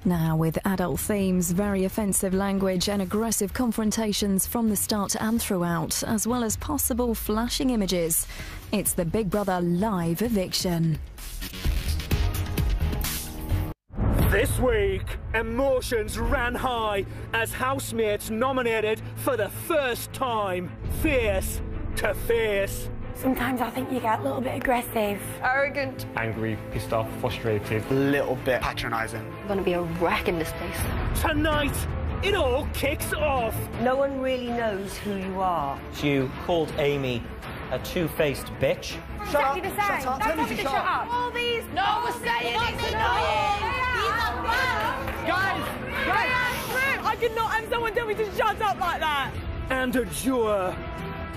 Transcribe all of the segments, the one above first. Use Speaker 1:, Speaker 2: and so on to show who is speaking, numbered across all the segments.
Speaker 1: Now, with adult themes, very offensive language and aggressive confrontations from the start and throughout, as well as possible flashing images, it's the Big Brother live eviction.
Speaker 2: This week, emotions ran high as housemates nominated for the first time face to face.
Speaker 3: Sometimes I think you get a little bit aggressive.
Speaker 4: Arrogant.
Speaker 5: Angry, pissed off, frustrated.
Speaker 6: A little bit patronising.
Speaker 4: I'm gonna be a wreck in this place.
Speaker 2: Tonight, it all kicks off.
Speaker 7: No one really knows who you are.
Speaker 8: You called Amy a two-faced bitch.
Speaker 3: Shut up! Shut up! Tell me to shut up!
Speaker 4: All these... No, we're saying it's annoying!
Speaker 3: Guys! I did not have someone tell me to shut up like that!
Speaker 2: And a juror,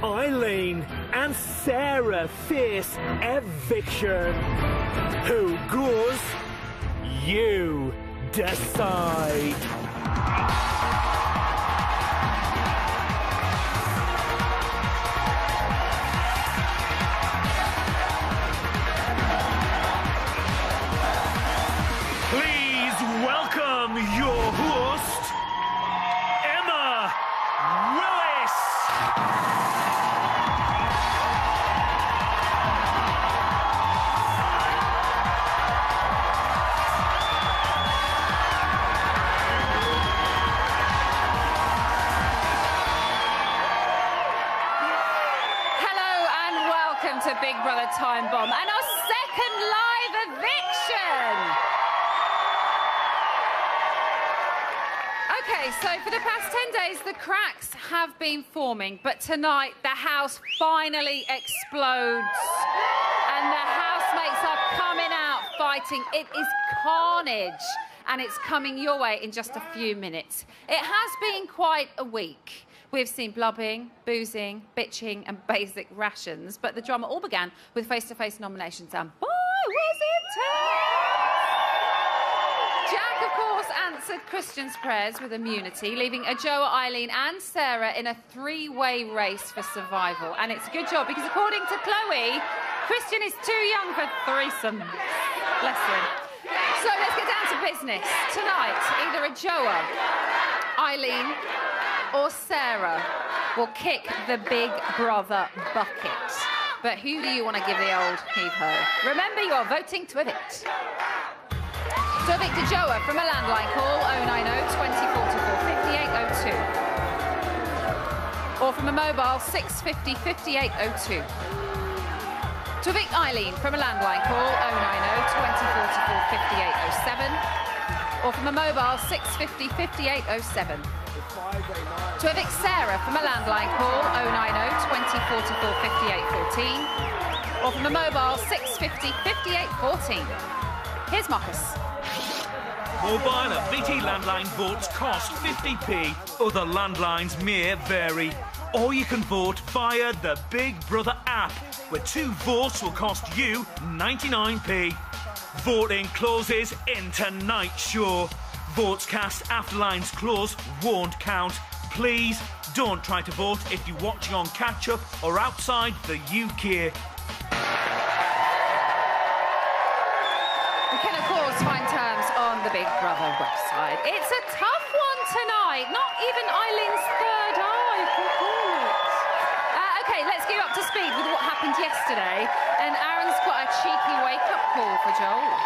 Speaker 2: Eileen and Sarah face eviction. Who goes? You decide. Please welcome your host, Emma Willis.
Speaker 9: To Big Brother Time Bomb and our second live eviction. Okay, so for the past 10 days, the cracks have been forming, but tonight the house finally explodes and the housemates are coming out fighting. It is carnage and it's coming your way in just a few minutes. It has been quite a week. We've seen blubbing, boozing, bitching and basic rations, but the drama all began with face-to-face nominations and boy, was it tough! Jack, of course, answered Christian's prayers with immunity, leaving Ajoa, Eileen and Sarah in a three-way race for survival. And it's a good job because according to Chloe, Christian is too young for threesomes. Bless him. So let's get down to business. Tonight, either Ajoa, Eileen or Sarah will kick the Big Brother bucket. But who do you want to give the old heave-ho? Remember, you are voting to evict. To evict Ajoa from a landline call 090 2044 5802. Or from a mobile 650 5802. To evict Eileen from a landline call 090 2044 5807. Or from a mobile 650 5807. To evict Sarah from a landline call 090 2044 5814 or from a mobile 650 5814. Here's Marcus.
Speaker 2: Mobile and BT landline votes cost 50p. Other landlines may vary. Or you can vote via the Big Brother app, where 2 votes will cost you 99p. Voting closes in tonight's show. Votes cast after lines close won't count. Please don't try to vote if you're watching on catch-up or outside the UK.
Speaker 9: We can, of course, find terms on the Big Brother website. It's a tough one tonight. Not even Eileen's third eye can call it. OK, let's get up to speed with what happened yesterday. And Aaron's got a cheeky wake-up call for Joel.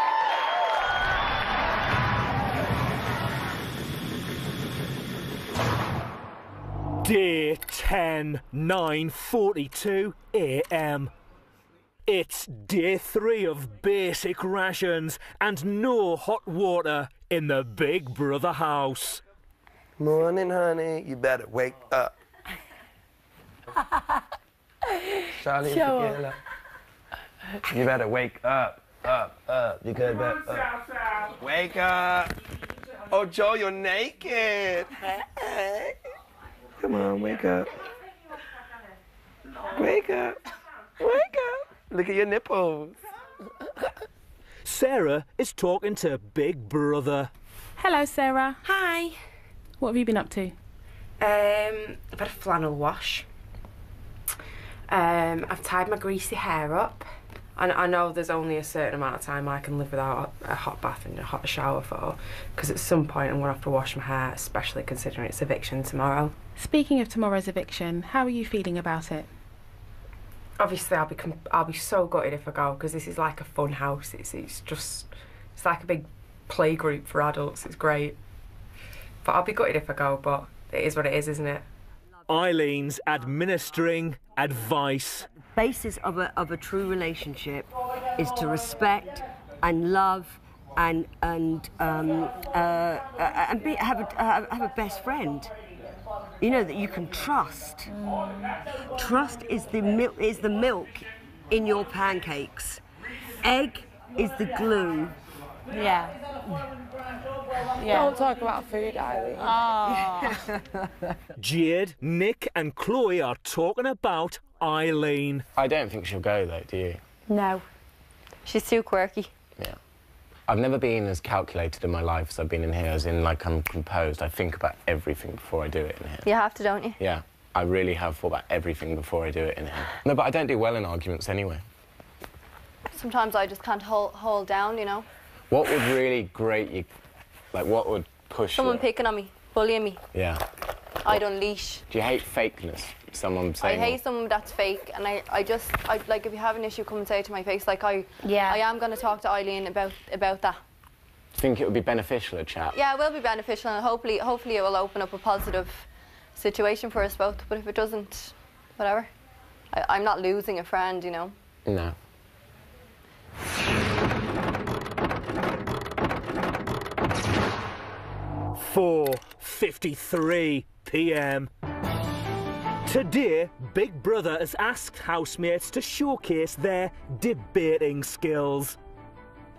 Speaker 2: Day 10, 9:42 a.m. It's day 3 of basic rations and no hot water in the Big Brother house.
Speaker 6: Morning, honey. You better wake up. Charlie, you better wake up. Up. You better up. Wake up. Oh, Joe, you're naked. Hey. Come on, wake up. Wake up. Wake up. Look at your nipples.
Speaker 2: Sarah is talking to Big Brother.
Speaker 3: Hello, Sarah.
Speaker 7: Hi.
Speaker 3: What have you been up to?
Speaker 7: I've had a flannel wash. I've tied my greasy hair up. And I know there's only a certain amount of time I can live without a hot bath and a hot shower for, because at some point I'm going to have to wash my hair, especially considering it's eviction tomorrow.
Speaker 3: Speaking of tomorrow's eviction, how are you feeling about it?
Speaker 7: Obviously, I'll be so gutted if I go, because this is like a fun house. It's like a big play group for adults. It's great. But I'll be gutted if I go, but it is what it is, isn't it?
Speaker 2: Eileen's administering advice.
Speaker 10: The basis of a true relationship is to respect and love and have a best friend. You know, that you can trust. Trust is the milk in your pancakes. Egg is the glue.
Speaker 3: Yeah.
Speaker 4: Don't talk about food, Eileen.
Speaker 2: Jade, Nick and Chloe are talking about Eileen.
Speaker 6: I don't think she'll go, though, do you?
Speaker 4: No. She's too quirky.
Speaker 6: Yeah. I've never been as calculated in my life as I've been in here, as in, like, I'm composed. I think about everything before I do it in here.
Speaker 4: You have to, don't you?
Speaker 6: Yeah. I really have thought about everything before I do it in here. No, but I don't do well in arguments anyway.
Speaker 4: Sometimes I just can't hold down, you know.
Speaker 6: What would really grate you? Like, what would push
Speaker 4: Someone
Speaker 6: you?
Speaker 4: picking on me, bullying me.
Speaker 6: Yeah.
Speaker 4: I'd unleash.
Speaker 6: Do you hate fakeness? Someone saying...
Speaker 4: I hate someone that's fake, and I like, if you have an issue, come and say it to my face. Like, I am going to talk to Eileen about that.
Speaker 6: Think it would be beneficial, a chat?
Speaker 4: Yeah, it will be beneficial, and hopefully it will open up a positive situation for us both. But if it doesn't, whatever. I'm not losing a friend, you know.
Speaker 6: No.
Speaker 2: (4:53 p.m. Today, Big Brother has asked housemates to showcase their debating skills.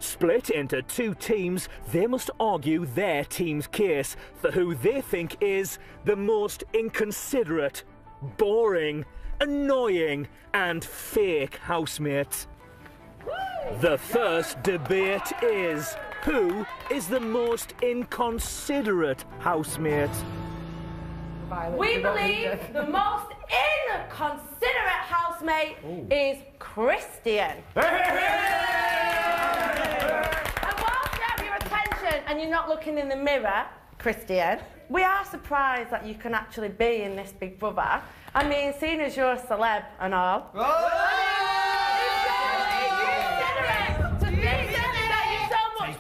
Speaker 2: Split into two teams, they must argue their team's case for who they think is the most inconsiderate, boring, annoying and fake housemate. The first debate is, who is the most inconsiderate housemate?
Speaker 3: We believe the most inconsiderate housemate is Christian. And whilst you have your attention and you're not looking in the mirror, Christian, we are surprised that you can actually be in this Big Brother. I mean, seeing as you're a celeb and all.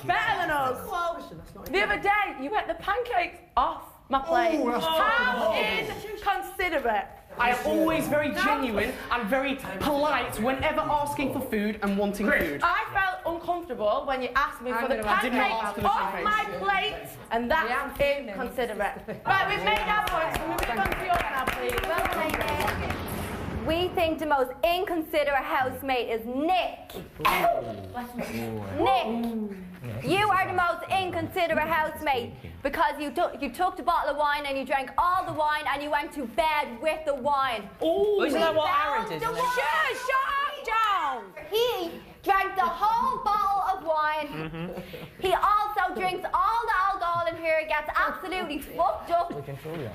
Speaker 3: Better than us. The other day, you ate the pancakes off my plate. How inconsiderate.
Speaker 11: I am always very genuine and very polite whenever asking for food and wanting food.
Speaker 3: I felt uncomfortable when you asked me for the pancakes off my plate, and that's inconsiderate. Right, we've made our points. Can we move on to yours now, please?
Speaker 4: Well played, Nick. We think the most inconsiderate housemate is Nick. Nick, you are the most inconsiderate housemate because you took the bottle of wine and you drank all the wine and you went to bed with the wine.
Speaker 8: Oh, isn't that what Aaron did?
Speaker 4: Shut up, John! He drank the whole bottle of wine. He also drinks all the alcohol in here, gets absolutely fucked up,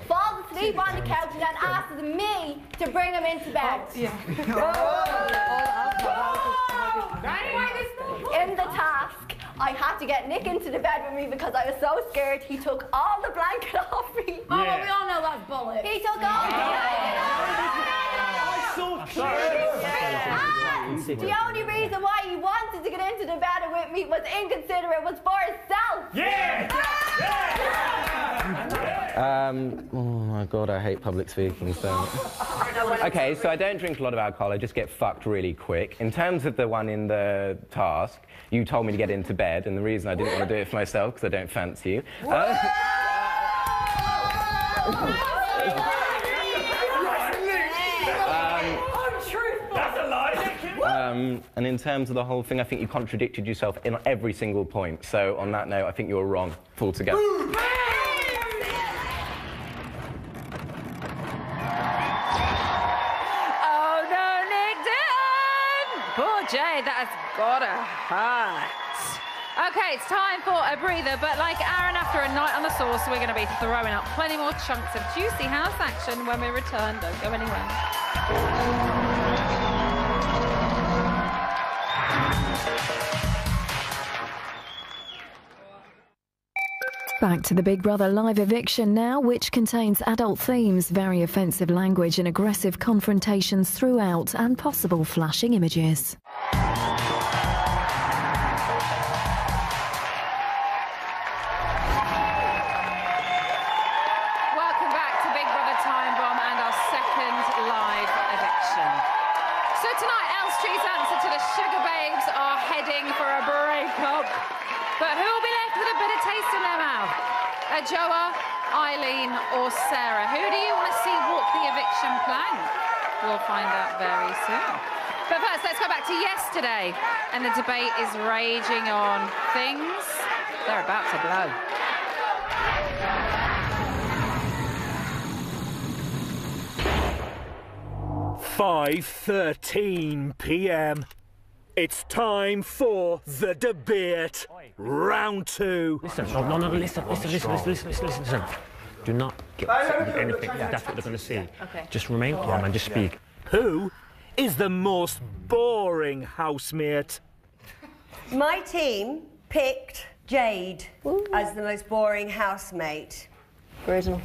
Speaker 4: falls asleep on the couch, and then asks me to bring him into bed. In the task, I had to get Nick into the bed with me because I was so scared. He took all the blanket off me.
Speaker 3: Oh, well, we all know that's bullet.
Speaker 4: He took all the blanket. The only reason why he wanted to get into the bed with me was inconsiderate, was for himself.
Speaker 6: Oh my God, I hate public speaking so much. Okay, so I don't drink a lot of alcohol, I just get fucked really quick. In terms of the one in the task, you told me to get into bed, and the reason I didn't want to do it for myself, because I don't fancy you. And in terms of the whole thing, I think you contradicted yourself in every single point. So on that note, I think you were wrong altogether.
Speaker 9: Oh no, Nick didn't! Poor Jade, that has gotta hurt. Okay, it's time for a breather, but like Aaron after a night on the sauce, we're going to be throwing up plenty more chunks of juicy house action when we return. Don't go anywhere.
Speaker 1: Back to the Big Brother live eviction now, which contains adult themes, very offensive language and aggressive confrontations throughout, and possible flashing images.
Speaker 9: Welcome back to Big Brother Time Bomb and our second live eviction. So tonight, Elstree answer to the Sugar Babes are heading for a breakup. But who will be left with a bitter taste in their mouth? Joa, Eileen or Sarah? Who do you want to see walk the eviction plank? We'll find out very soon. But first, let's go back to yesterday. And the debate is raging on. Things, they're about to blow.
Speaker 2: 5:13 p.m. It's time for the debate. Round 2.
Speaker 5: Listen, listen. Do not get upset with anything. That's what they're going to see.
Speaker 9: Okay.
Speaker 5: Just remain calm and just speak.
Speaker 2: Who is the most boring housemate?
Speaker 10: My team picked Jade as the most boring housemate.
Speaker 4: Original.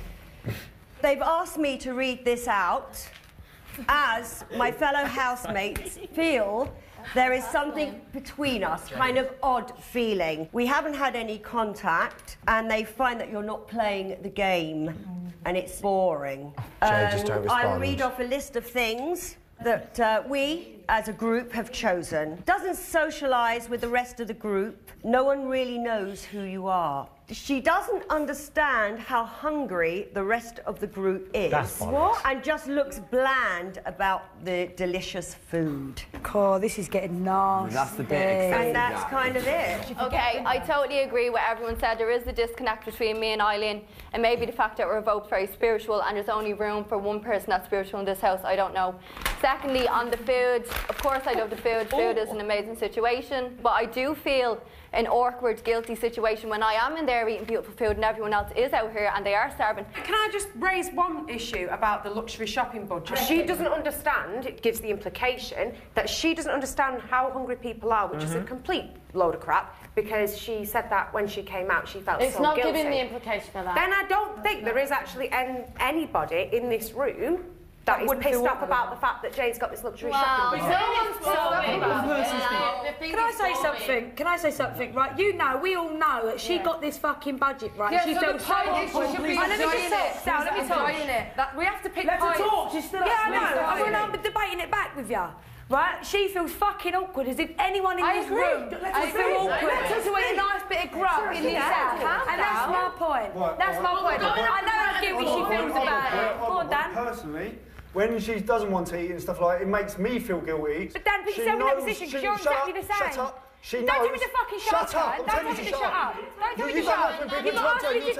Speaker 10: They've asked me to read this out as my fellow housemates feel there is something between us, kind of odd feeling. We haven't had any contact, and they find that you're not playing the game, and it's boring.
Speaker 12: Just don't respond.
Speaker 10: I'll read off a list of things that we, as a group, have chosen. Doesn't socialise with the rest of the group. No one really knows who you are. She doesn't understand how hungry the rest of the group is.
Speaker 12: That's bollocks.
Speaker 10: And just looks bland about the delicious food.
Speaker 13: Oh, this is getting nasty.
Speaker 12: That's the bit exciting.
Speaker 10: And that's kind of it.
Speaker 4: Okay, I totally agree with everyone said. There is a disconnect between me and Eileen, and maybe the fact that we're both very spiritual and there's only room for one person that's spiritual in this house, I don't know. Secondly, on the food, of course I love the food. Food is an amazing situation, but I do feel an awkward, guilty situation when I am in there eating beautiful food and everyone else is out here and they are starving.
Speaker 7: Can I just raise one issue about the luxury shopping budget? She doesn't understand, it gives the implication that she doesn't understand how hungry people are, which is a complete load of crap, because she said that when she came out, she felt so guilty.
Speaker 3: It's not giving the implication of that.
Speaker 7: Then I don't think there is actually anybody in this room that is pissed off about the fact that Jane's got this luxury shopping budget.
Speaker 13: Can I say something? Can I say something? Right, you know, we all know that she got this fucking budget, right?
Speaker 3: Yeah,
Speaker 13: She
Speaker 3: so
Speaker 13: feels
Speaker 3: the
Speaker 13: so
Speaker 3: point is she should be
Speaker 13: Let me just
Speaker 3: enjoying
Speaker 13: talk,
Speaker 3: it.
Speaker 13: Sal, let me talk.
Speaker 3: We have to pick
Speaker 13: Let her
Speaker 3: points.
Speaker 13: talk, she's still
Speaker 3: Yeah,
Speaker 13: I know, I'm debating it back with you. Right? She feels fucking awkward, as if anyone in this room
Speaker 3: I feel awkward.
Speaker 13: Let's just eat a nice bit of grub in this house. And that's my point. That's my point. I know how guilty she feels about it. Go on, Dan.
Speaker 12: Personally, when she doesn't want to eat and stuff like that, it makes me feel guilty.
Speaker 13: But Dan, put yourself in that position because you're exactly the same.
Speaker 12: Shut up. She
Speaker 13: Don't
Speaker 12: knows.
Speaker 13: tell me to fucking shut up. Don't tell me to shut up. Don't tell me to shut up. You've got asked me to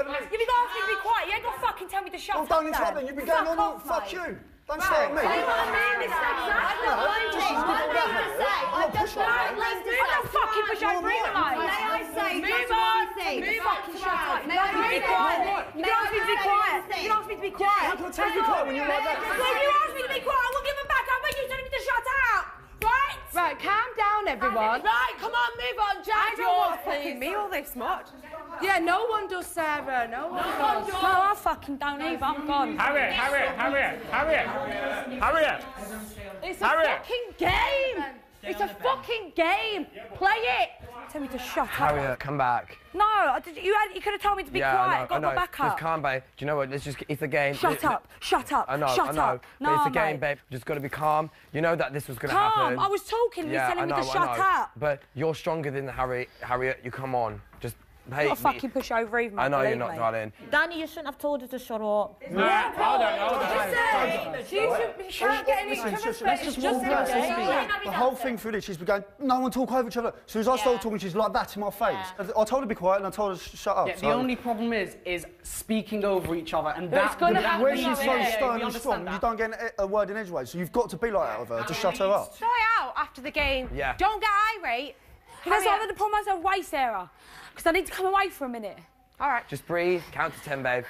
Speaker 13: be quiet. You ain't got to fucking tell me to shut up.
Speaker 12: Well, don't interrupt then. You've been going on. Fuck you. Don't start at me.
Speaker 13: I don't fucking push over either, mate.
Speaker 10: May I say,
Speaker 13: move on. Fucking shut up. You can ask me to be quiet. You can ask me to be quiet. You can ask me to be quiet.
Speaker 12: How can I tell you to be quiet when you're like that?
Speaker 13: When you ask me to be quiet, I won't give them back. I'll make you telling me to shut up. Right?
Speaker 3: Right, calm down, everyone.
Speaker 13: Right, come on, move on, Jack.
Speaker 3: I don't want fucking me all this much. Yeah, no one does, Sarah. No one does.
Speaker 13: No, I fucking don't either. I'm gone.
Speaker 5: Harriet!
Speaker 3: It's a fucking game. It's a fucking game. Play it.
Speaker 13: Tell me to shut up.
Speaker 14: Harriet, come back.
Speaker 13: No, you could have told me to be quiet.
Speaker 14: I know.
Speaker 13: Got my back up.
Speaker 14: Just calm, babe. Do you know what? Let's just. It's a game.
Speaker 13: Shut up. Shut up.
Speaker 14: I know.
Speaker 13: Shut up.
Speaker 14: But it's a game, babe. Just got to be calm. You know that this was going to happen.
Speaker 13: Calm. I was talking. You're telling me to shut up.
Speaker 14: But you're stronger than Harriet. You come on. Just. Hey,
Speaker 13: not fucking push over even.
Speaker 14: I know you're not, darling.
Speaker 15: Danny, you shouldn't have told her to shut up.
Speaker 3: She can't get any
Speaker 12: Let's just one person speak. The whole thing through this, she's been going, no one talk over each other. As soon as I started talking, she's like that in my face. I told her to be quiet and I told her to shut up.
Speaker 11: Yeah, the only problem is speaking over each other, and
Speaker 3: It's gonna happen.
Speaker 12: When she's so stern and strong, you don't get a word in edgeways. So you've got to be like that with her to shut her up.
Speaker 7: Try out after the game.
Speaker 14: Yeah.
Speaker 7: Don't get irate.
Speaker 13: That's why I'm going to pull myself away, Sarah. Because I need to come away for a minute.
Speaker 7: All right.
Speaker 14: Just breathe. Count to 10, babe.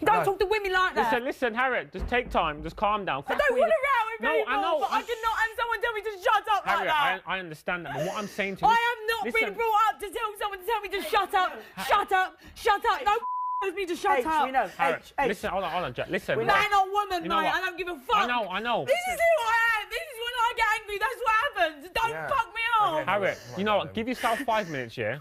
Speaker 13: Don't talk to women like that.
Speaker 5: Listen, Harriet. Just take time. Just calm down.
Speaker 13: I don't want to row with people.
Speaker 5: I know.
Speaker 13: But I did not have someone tell me to shut up
Speaker 5: Harriet,
Speaker 13: like that.
Speaker 5: I understand that, but what I'm saying to you...
Speaker 13: I am not being brought up to tell someone to tell me
Speaker 15: me to shut up. Shut up. Shut up. No tells me to shut up.
Speaker 11: We know.
Speaker 5: Harriet, listen, hold on, Jack. Listen.
Speaker 15: Man or woman,
Speaker 5: You know
Speaker 15: mate.
Speaker 5: what?
Speaker 15: I don't give a fuck.
Speaker 5: I know.
Speaker 15: This is who I am. This is when I get angry. That's what happens. Don't fuck me off.
Speaker 5: Harriet, you know what? Give yourself 5 minutes, yeah?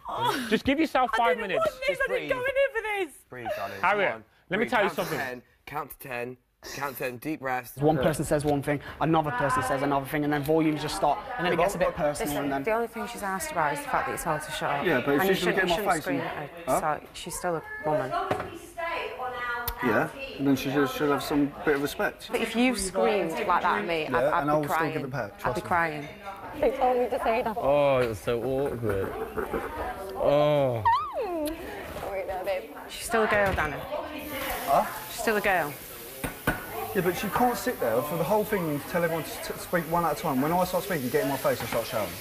Speaker 5: Just give yourself 5 minutes.
Speaker 15: I didn't go in here for this.
Speaker 14: Breathe, darling.
Speaker 5: Harriet,
Speaker 14: Come on.
Speaker 5: let me
Speaker 14: Breathe.
Speaker 5: tell you
Speaker 14: Count to
Speaker 5: something.
Speaker 14: 10. Count to 10. Count to 10. Deep breaths.
Speaker 11: One person says one thing, another person says another thing, and then volumes just stop, and then it gets a bit personal.
Speaker 7: Listen,
Speaker 11: and then
Speaker 7: the only thing she's asked about is the fact that it's hard to shut up.
Speaker 12: Yeah, but if
Speaker 7: and
Speaker 12: she's
Speaker 7: you
Speaker 12: gonna
Speaker 7: shouldn't,
Speaker 12: get in my
Speaker 7: you shouldn't
Speaker 12: face
Speaker 7: scream
Speaker 12: and-
Speaker 7: at her. So she's still a woman.
Speaker 12: Yeah, and then she should have some bit of respect.
Speaker 7: But if you screamed like that at me,
Speaker 12: Yeah, and I
Speaker 7: I'd
Speaker 12: will
Speaker 7: be
Speaker 12: still
Speaker 7: crying.
Speaker 12: give it back,
Speaker 7: I'd
Speaker 12: trust
Speaker 7: be
Speaker 12: me.
Speaker 7: crying.
Speaker 4: They told me to say that.
Speaker 6: Oh, it's so awkward. Oh.
Speaker 4: Wait, no, babe.
Speaker 7: She's still a girl, Danny.
Speaker 12: Huh?
Speaker 7: She's still a girl.
Speaker 12: Yeah, but she can't sit there for the whole thing and tell everyone to speak one at a time. When I start speaking, get in my face and start shouting.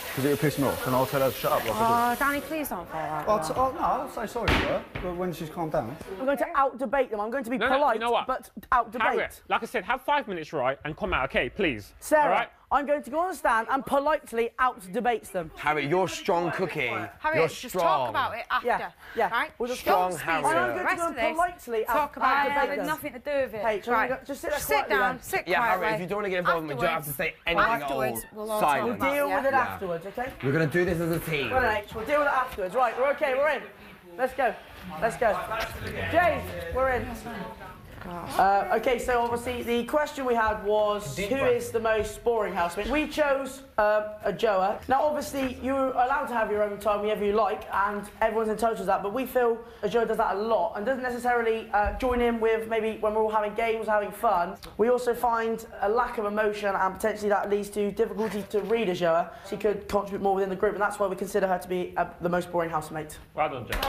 Speaker 12: Because it'll piss me off, and I'll tell her to shut up like I
Speaker 7: Oh, Danny, please don't fall out.
Speaker 12: do. No, I'll say sorry to her, but when she's calmed down.
Speaker 11: I'm going to out-debate them. I'm going to be polite,
Speaker 5: you know what?
Speaker 11: but out-debate.
Speaker 5: Harriet, like I said, have 5 minutes, right, and come out, okay, please.
Speaker 11: Sarah,
Speaker 5: All right?
Speaker 11: I'm going to go on the stand and politely out-debate them.
Speaker 14: Harriet, you're strong cookie.
Speaker 7: Harriet,
Speaker 14: You're
Speaker 7: just
Speaker 14: strong.
Speaker 7: talk about it after.
Speaker 11: Yeah.
Speaker 7: Right?
Speaker 11: We'll just
Speaker 14: Strong
Speaker 11: go and
Speaker 14: Harriet.
Speaker 11: I'm going to
Speaker 7: Rest
Speaker 11: go
Speaker 7: of
Speaker 11: and
Speaker 7: this,
Speaker 11: politely
Speaker 7: talk about it.
Speaker 11: out-debate
Speaker 7: Had
Speaker 11: them.
Speaker 7: nothing to do with it.
Speaker 11: Hey,
Speaker 7: Right.
Speaker 11: just sit there
Speaker 7: Sit
Speaker 11: quietly
Speaker 7: down,
Speaker 11: then.
Speaker 7: sit
Speaker 14: Yeah,
Speaker 7: quietly.
Speaker 14: Harriet, if you don't want to get involved, we don't have to say anything
Speaker 7: Afterwards,
Speaker 14: at all.
Speaker 7: we'll all
Speaker 14: Silent.
Speaker 7: talk about
Speaker 11: Deal with it
Speaker 14: Yeah.
Speaker 11: afterwards, okay?
Speaker 14: We're going to do this as a team.
Speaker 11: Right, we'll deal with it afterwards. Right, we're okay, we're in. Let's go. Let's go. James, we're in. Okay, so obviously the question we had was who is the most boring housemate? We chose a Joa. Now obviously you're allowed to have your own time whenever you like, and everyone's entitled to that, but we feel a Joa does that a lot and doesn't necessarily join in with maybe when we're all having games, having fun. We also find a lack of emotion, and potentially that leads to difficulty to read a Joa. She could contribute more within the group, and that's why we consider her to be the most boring housemate.
Speaker 5: Well done, Jack.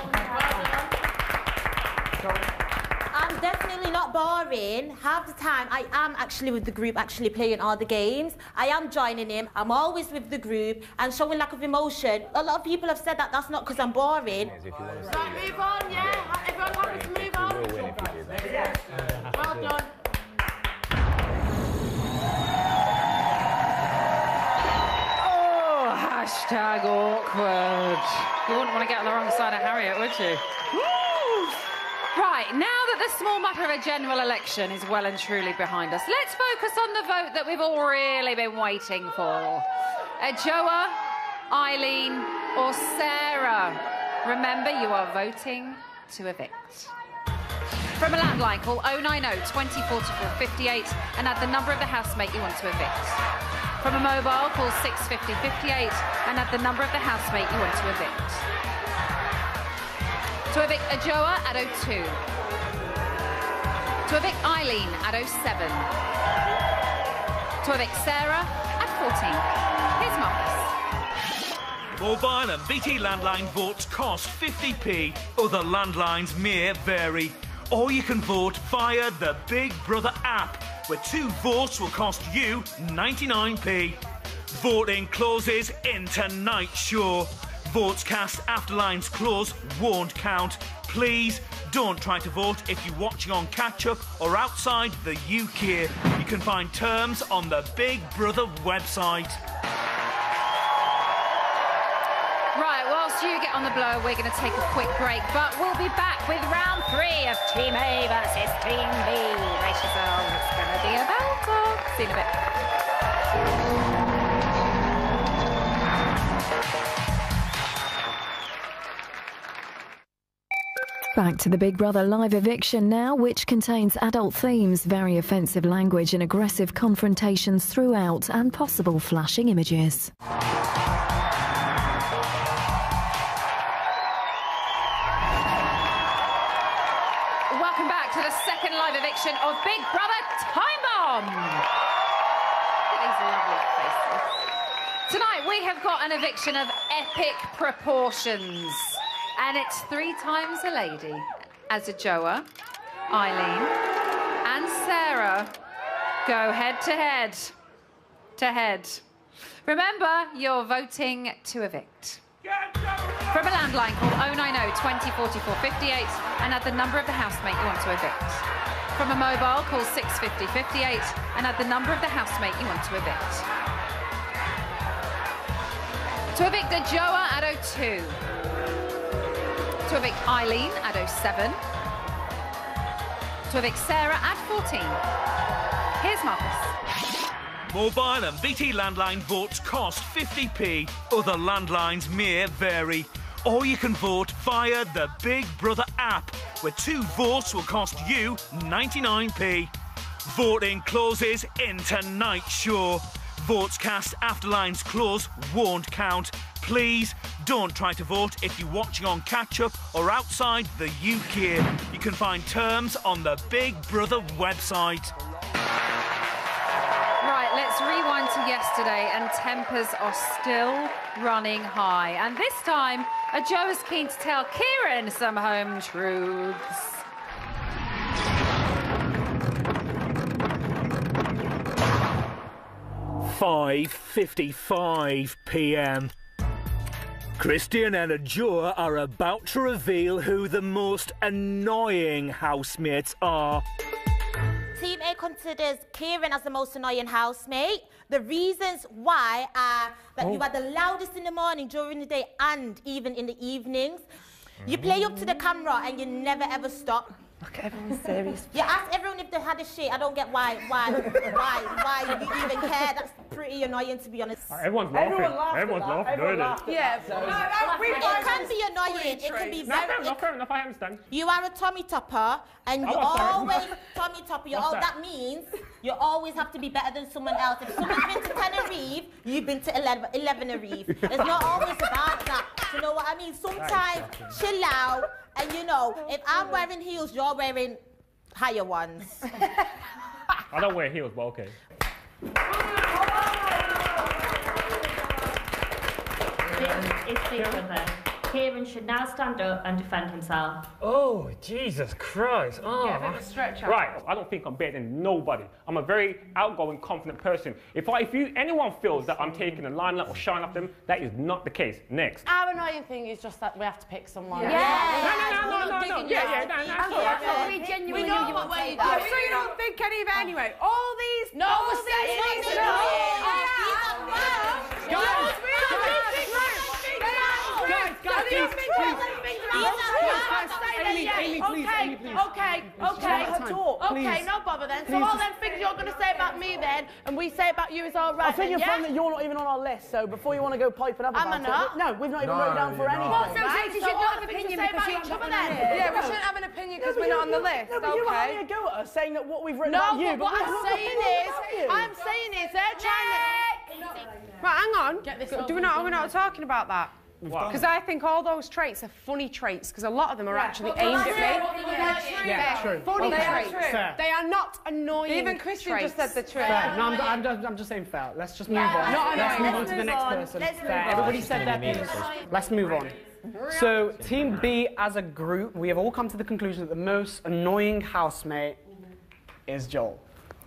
Speaker 15: I'm definitely not boring. Half the time, I am actually with the group, actually playing all the games. I am joining in. I'm always with the group and showing lack of emotion. A lot of people have said that that's not because I'm boring.
Speaker 3: Right, move on, yeah. Everyone happy to move on. Well done.
Speaker 9: Oh, hashtag awkward. You wouldn't want to get on the wrong side of Harriet, would you? Right, now that the small matter of a general election is well and truly behind us, let's focus on the vote that we've all really been waiting for. Joa, Eileen or Sarah? Remember, you are voting to evict. From a landline, call 090 20 44 58 and add the number of the housemate you want to evict. From a mobile, call 650 58 and add the number of the housemate you want to evict. To evict a Joa at 02. To evict Eileen at 07. To evict Sarah at 14. Here's Marcus.
Speaker 2: Mobile and BT landline votes cost 50p. Other landlines may vary. Or you can vote via the Big Brother app, where 2 votes will cost you 99p. Voting closes in tonight's show. Votes cast after lines close won't count. Please don't try to vote if you're watching on catch-up or outside the UK. You can find terms on the Big Brother website.
Speaker 9: Right, whilst you get on the blower, we're going to take a quick break, but we'll be back with round 3 of Team A versus Team B. Brace yourselves, it's going to be a battle. See you in a bit.
Speaker 1: Back to the Big Brother live eviction now, which contains adult themes, very offensive language and aggressive confrontations throughout, and possible flashing images.
Speaker 9: Welcome back to the second live eviction of Big Brother Time Bomb. These lovely faces. Tonight we have got an eviction of epic proportions. And it's 3 times a lady, as a Joa, Eileen and Sarah go head to head. Remember, you're voting to evict. From a landline, call 090 20 44 58 and add the number of the housemate you want to evict. From a mobile, call 650 58 and add the number of the housemate you want to evict. To evict a Joa at 02. To evict Eileen at 07. To evict Sarah at 14. Here's Marcus.
Speaker 2: Mobile and BT landline votes cost 50p. Other landlines may vary. Or you can vote via the Big Brother app, where 2 votes will cost you 99p. Voting closes in tonight's show. Votes cast after lines close won't count. Please don't try to vote if you're watching on catch-up or outside the UK. You can find terms on the Big Brother website.
Speaker 9: Right, let's rewind to yesterday, and tempers are still running high. And this time, Joe is keen to tell Kieran some home truths.
Speaker 2: 5:55 p.m. Christian and Joe are about to reveal who the most annoying housemates are.
Speaker 15: Team A considers Kieran as the most annoying housemate. The reasons why are that you are the loudest in the morning, during the day, and even in the evenings. You play up to the camera and you never ever stop.
Speaker 3: Look, everyone's serious.
Speaker 15: You ask everyone if they had a shit. I don't get why you even care. That's pretty annoying, to be honest.
Speaker 5: Everyone's laughing. Everyone's laughing.
Speaker 3: Yeah.
Speaker 15: It can be annoying. It can be very.
Speaker 5: Fair enough, I understand.
Speaker 15: You are a tummy topper, and you always tummy topper. That means you always have to be better than someone else. If someone's been to Tenerife, you've been to 11 Tenerife. It's not always about that. You know what I mean? Sometimes chill out. And you know, if I'm wearing heels, you're wearing higher ones.
Speaker 5: I don't wear heels, but okay.
Speaker 16: It's big brother. Kieran should now stand up and defend himself.
Speaker 5: Oh, Jesus Christ. Oh.
Speaker 7: Yeah, a bit of a stretch out.
Speaker 5: Right, I don't think I'm better than nobody. I'm a very outgoing, confident person. If anyone feels that I'm taking a limelight or shine off them, that is not the case. Next.
Speaker 3: Our annoying thing is just that we have to pick someone.
Speaker 5: No.
Speaker 3: We genuinely know what way you do.
Speaker 7: So you don't think any of it anyway? All these...
Speaker 3: No, we're saying it's Okay, no bother then. So all them things you're going to say about me then, and we say about you is all right.
Speaker 11: I think you're finding that you're not even on our list, so before you want to go piping up about it... No, we've not even wrote down for anything.
Speaker 3: Well, so you should not have an opinion because you each other then.
Speaker 7: Yeah, we shouldn't have an opinion because we're not on the list.
Speaker 11: No, but you were having a go at us saying that what we've written about you...
Speaker 3: No, but what I'm saying is they're trying to...
Speaker 7: Right, hang on. We're not talking about that. Because I think all those traits are funny traits, because a lot of them are actually aimed at me.
Speaker 12: Yeah, true.
Speaker 7: Funny traits.
Speaker 12: Fair.
Speaker 7: They are not annoying.
Speaker 17: Even Christian just said the truth.
Speaker 12: Fair. No, I'm just saying fair. Let's just move on. Let's move on to the next person. Fair. Everybody said their piece. Let's move on. So, Team B as a group, we have all come to the conclusion that the most annoying housemate is Joel.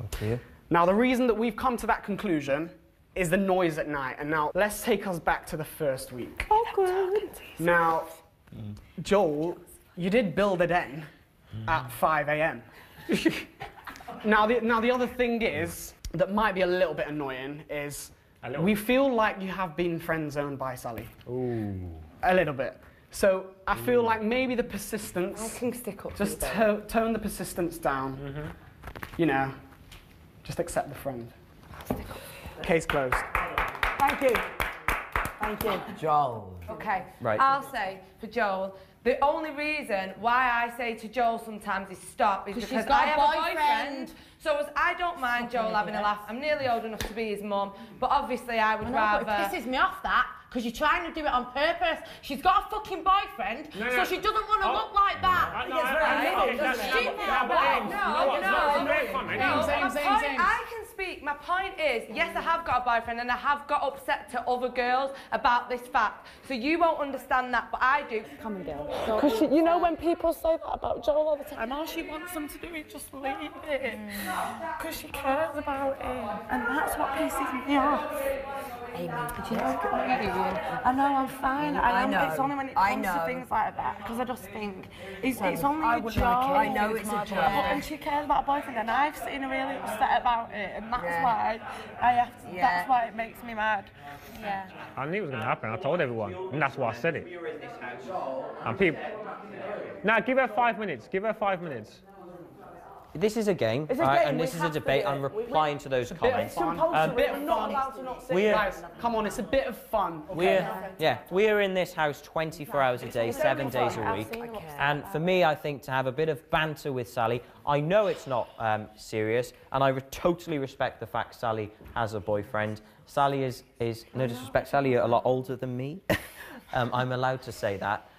Speaker 14: Okay.
Speaker 12: Now, the reason that we've come to that conclusion is the noise at night. And now, let's take us back to the first week.
Speaker 3: Awkward.
Speaker 12: Now, Joel, you did build a den at 5 a.m. Now, the other thing is, that might be a little bit annoying, is we feel like you have been friend-zoned by Sally.
Speaker 5: Ooh.
Speaker 12: A little bit. So, I feel like maybe the persistence...
Speaker 7: I can stick up
Speaker 12: just tone the persistence down. You know, just accept the friend. Case closed.
Speaker 11: Thank you. Thank you.
Speaker 14: Joel.
Speaker 17: Okay.
Speaker 14: Right.
Speaker 17: I'll say for Joel, the only reason why I say to Joel sometimes is stop is because I have a boyfriend. So I don't mind Joel having a laugh. I'm nearly old enough to be his mum, but obviously I would rather...
Speaker 3: But it pisses me off that, because you're trying to do it on purpose. She's got a fucking boyfriend, so she doesn't want to look like that.
Speaker 17: I can speak. My point is, yes, I have got a boyfriend and I have got upset to other girls about this fact. So you won't understand that, but I do. Come on, girl.
Speaker 3: Because you know when people say that about Joel all the time, all she wants them to do is just leave it. Because she cares about it. And that's what pisses me off.
Speaker 10: Amy,
Speaker 3: I know, I'm fine. I know. It's only when it comes to things like that, because I just think it's only a joke.
Speaker 10: I know it's a joke.
Speaker 3: And she cares about a boyfriend, and I've seen her really upset about it, and that's why I have to, that's why it makes me mad. Yeah.
Speaker 5: I knew it was going to happen. I told everyone, and that's why I said it. And people, Now, give her 5 minutes. Give her 5 minutes.
Speaker 8: This is a game,
Speaker 11: It's a
Speaker 8: right,
Speaker 11: game,
Speaker 8: and
Speaker 11: we
Speaker 8: this is a
Speaker 11: have to
Speaker 8: debate.
Speaker 11: do it.
Speaker 8: I'm replying to those comments.
Speaker 11: It's compulsory, I'm not allowed to not sit.
Speaker 12: Guys, come on, it's a bit of fun. Okay?
Speaker 8: We are in this house 24 hours a day, 7 days a week. And for me, I think to have a bit of banter with Sally, I know it's not serious, and I totally respect the fact Sally has a boyfriend. Sally is no disrespect, Sally, you're a lot older than me. I'm allowed to say that.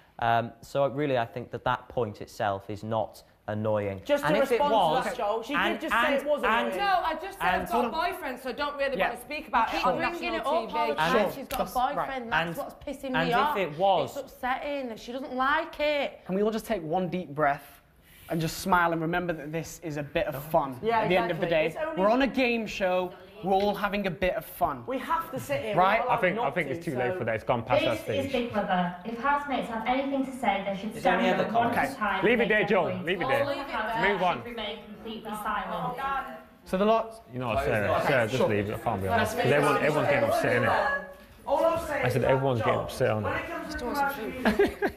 Speaker 8: So really, I think that point itself is not annoying.
Speaker 11: Just to respond to that, Joel, she did just say it was annoying.
Speaker 17: No, I just said I've got a boyfriend, so I don't really want to speak about it on national TV.
Speaker 3: All the time she's got a boyfriend, that's what's pissing me off.
Speaker 8: And if it was...
Speaker 3: It's upsetting, she doesn't like it.
Speaker 12: Can we all just take one deep breath and just smile and remember that this is a bit of fun at the end of the day? We're on a game show. We're all having a bit of fun.
Speaker 11: We have to sit here.
Speaker 5: Right? I think it's too late for that. It's gone past that stage.
Speaker 16: This is Big Brother. If housemates have anything to say, they should stand up one at a time.
Speaker 5: Leave it there, Joel. Leave it there. Move on.
Speaker 16: Remain completely silent.
Speaker 12: So the lot.
Speaker 5: You know what, Sarah, just leave it. I can't be honest. Because everyone's getting upset, innit? I said everyone's getting upset on it.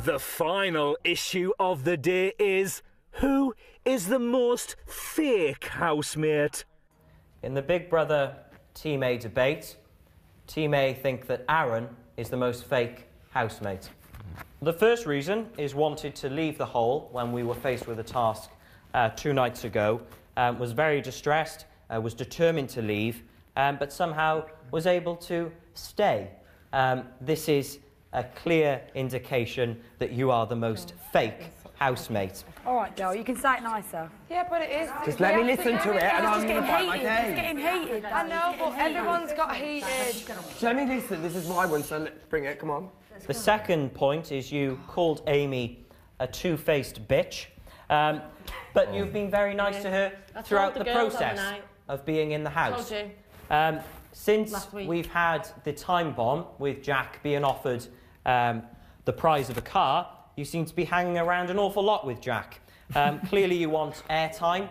Speaker 2: The final issue of the day is, who is the most fake housemate?
Speaker 8: In the Big Brother Team A debate, Team A think that Aaron is the most fake housemate. The first reason is wanted to leave the hole when we were faced with a task 2 nights ago, was very distressed, was determined to leave, but somehow was able to stay. This is a clear indication that you are the most fake housemate.
Speaker 13: All right, Joel, you can say it nicer.
Speaker 17: Yeah, but it is.
Speaker 14: Just let me listen to it and I'm going to bite my
Speaker 13: It's
Speaker 14: name.
Speaker 13: getting heated.
Speaker 17: I know, but everyone's got heated.
Speaker 14: Let me listen. This is my one, so let's bring it. Come on.
Speaker 8: The second point is you called Amy a two-faced bitch, but you've been very nice to her throughout the process of being in the house. Since we've had the time bomb with Jack being offered the prize of a car, you seem to be hanging around an awful lot with Jack. Clearly you want airtime.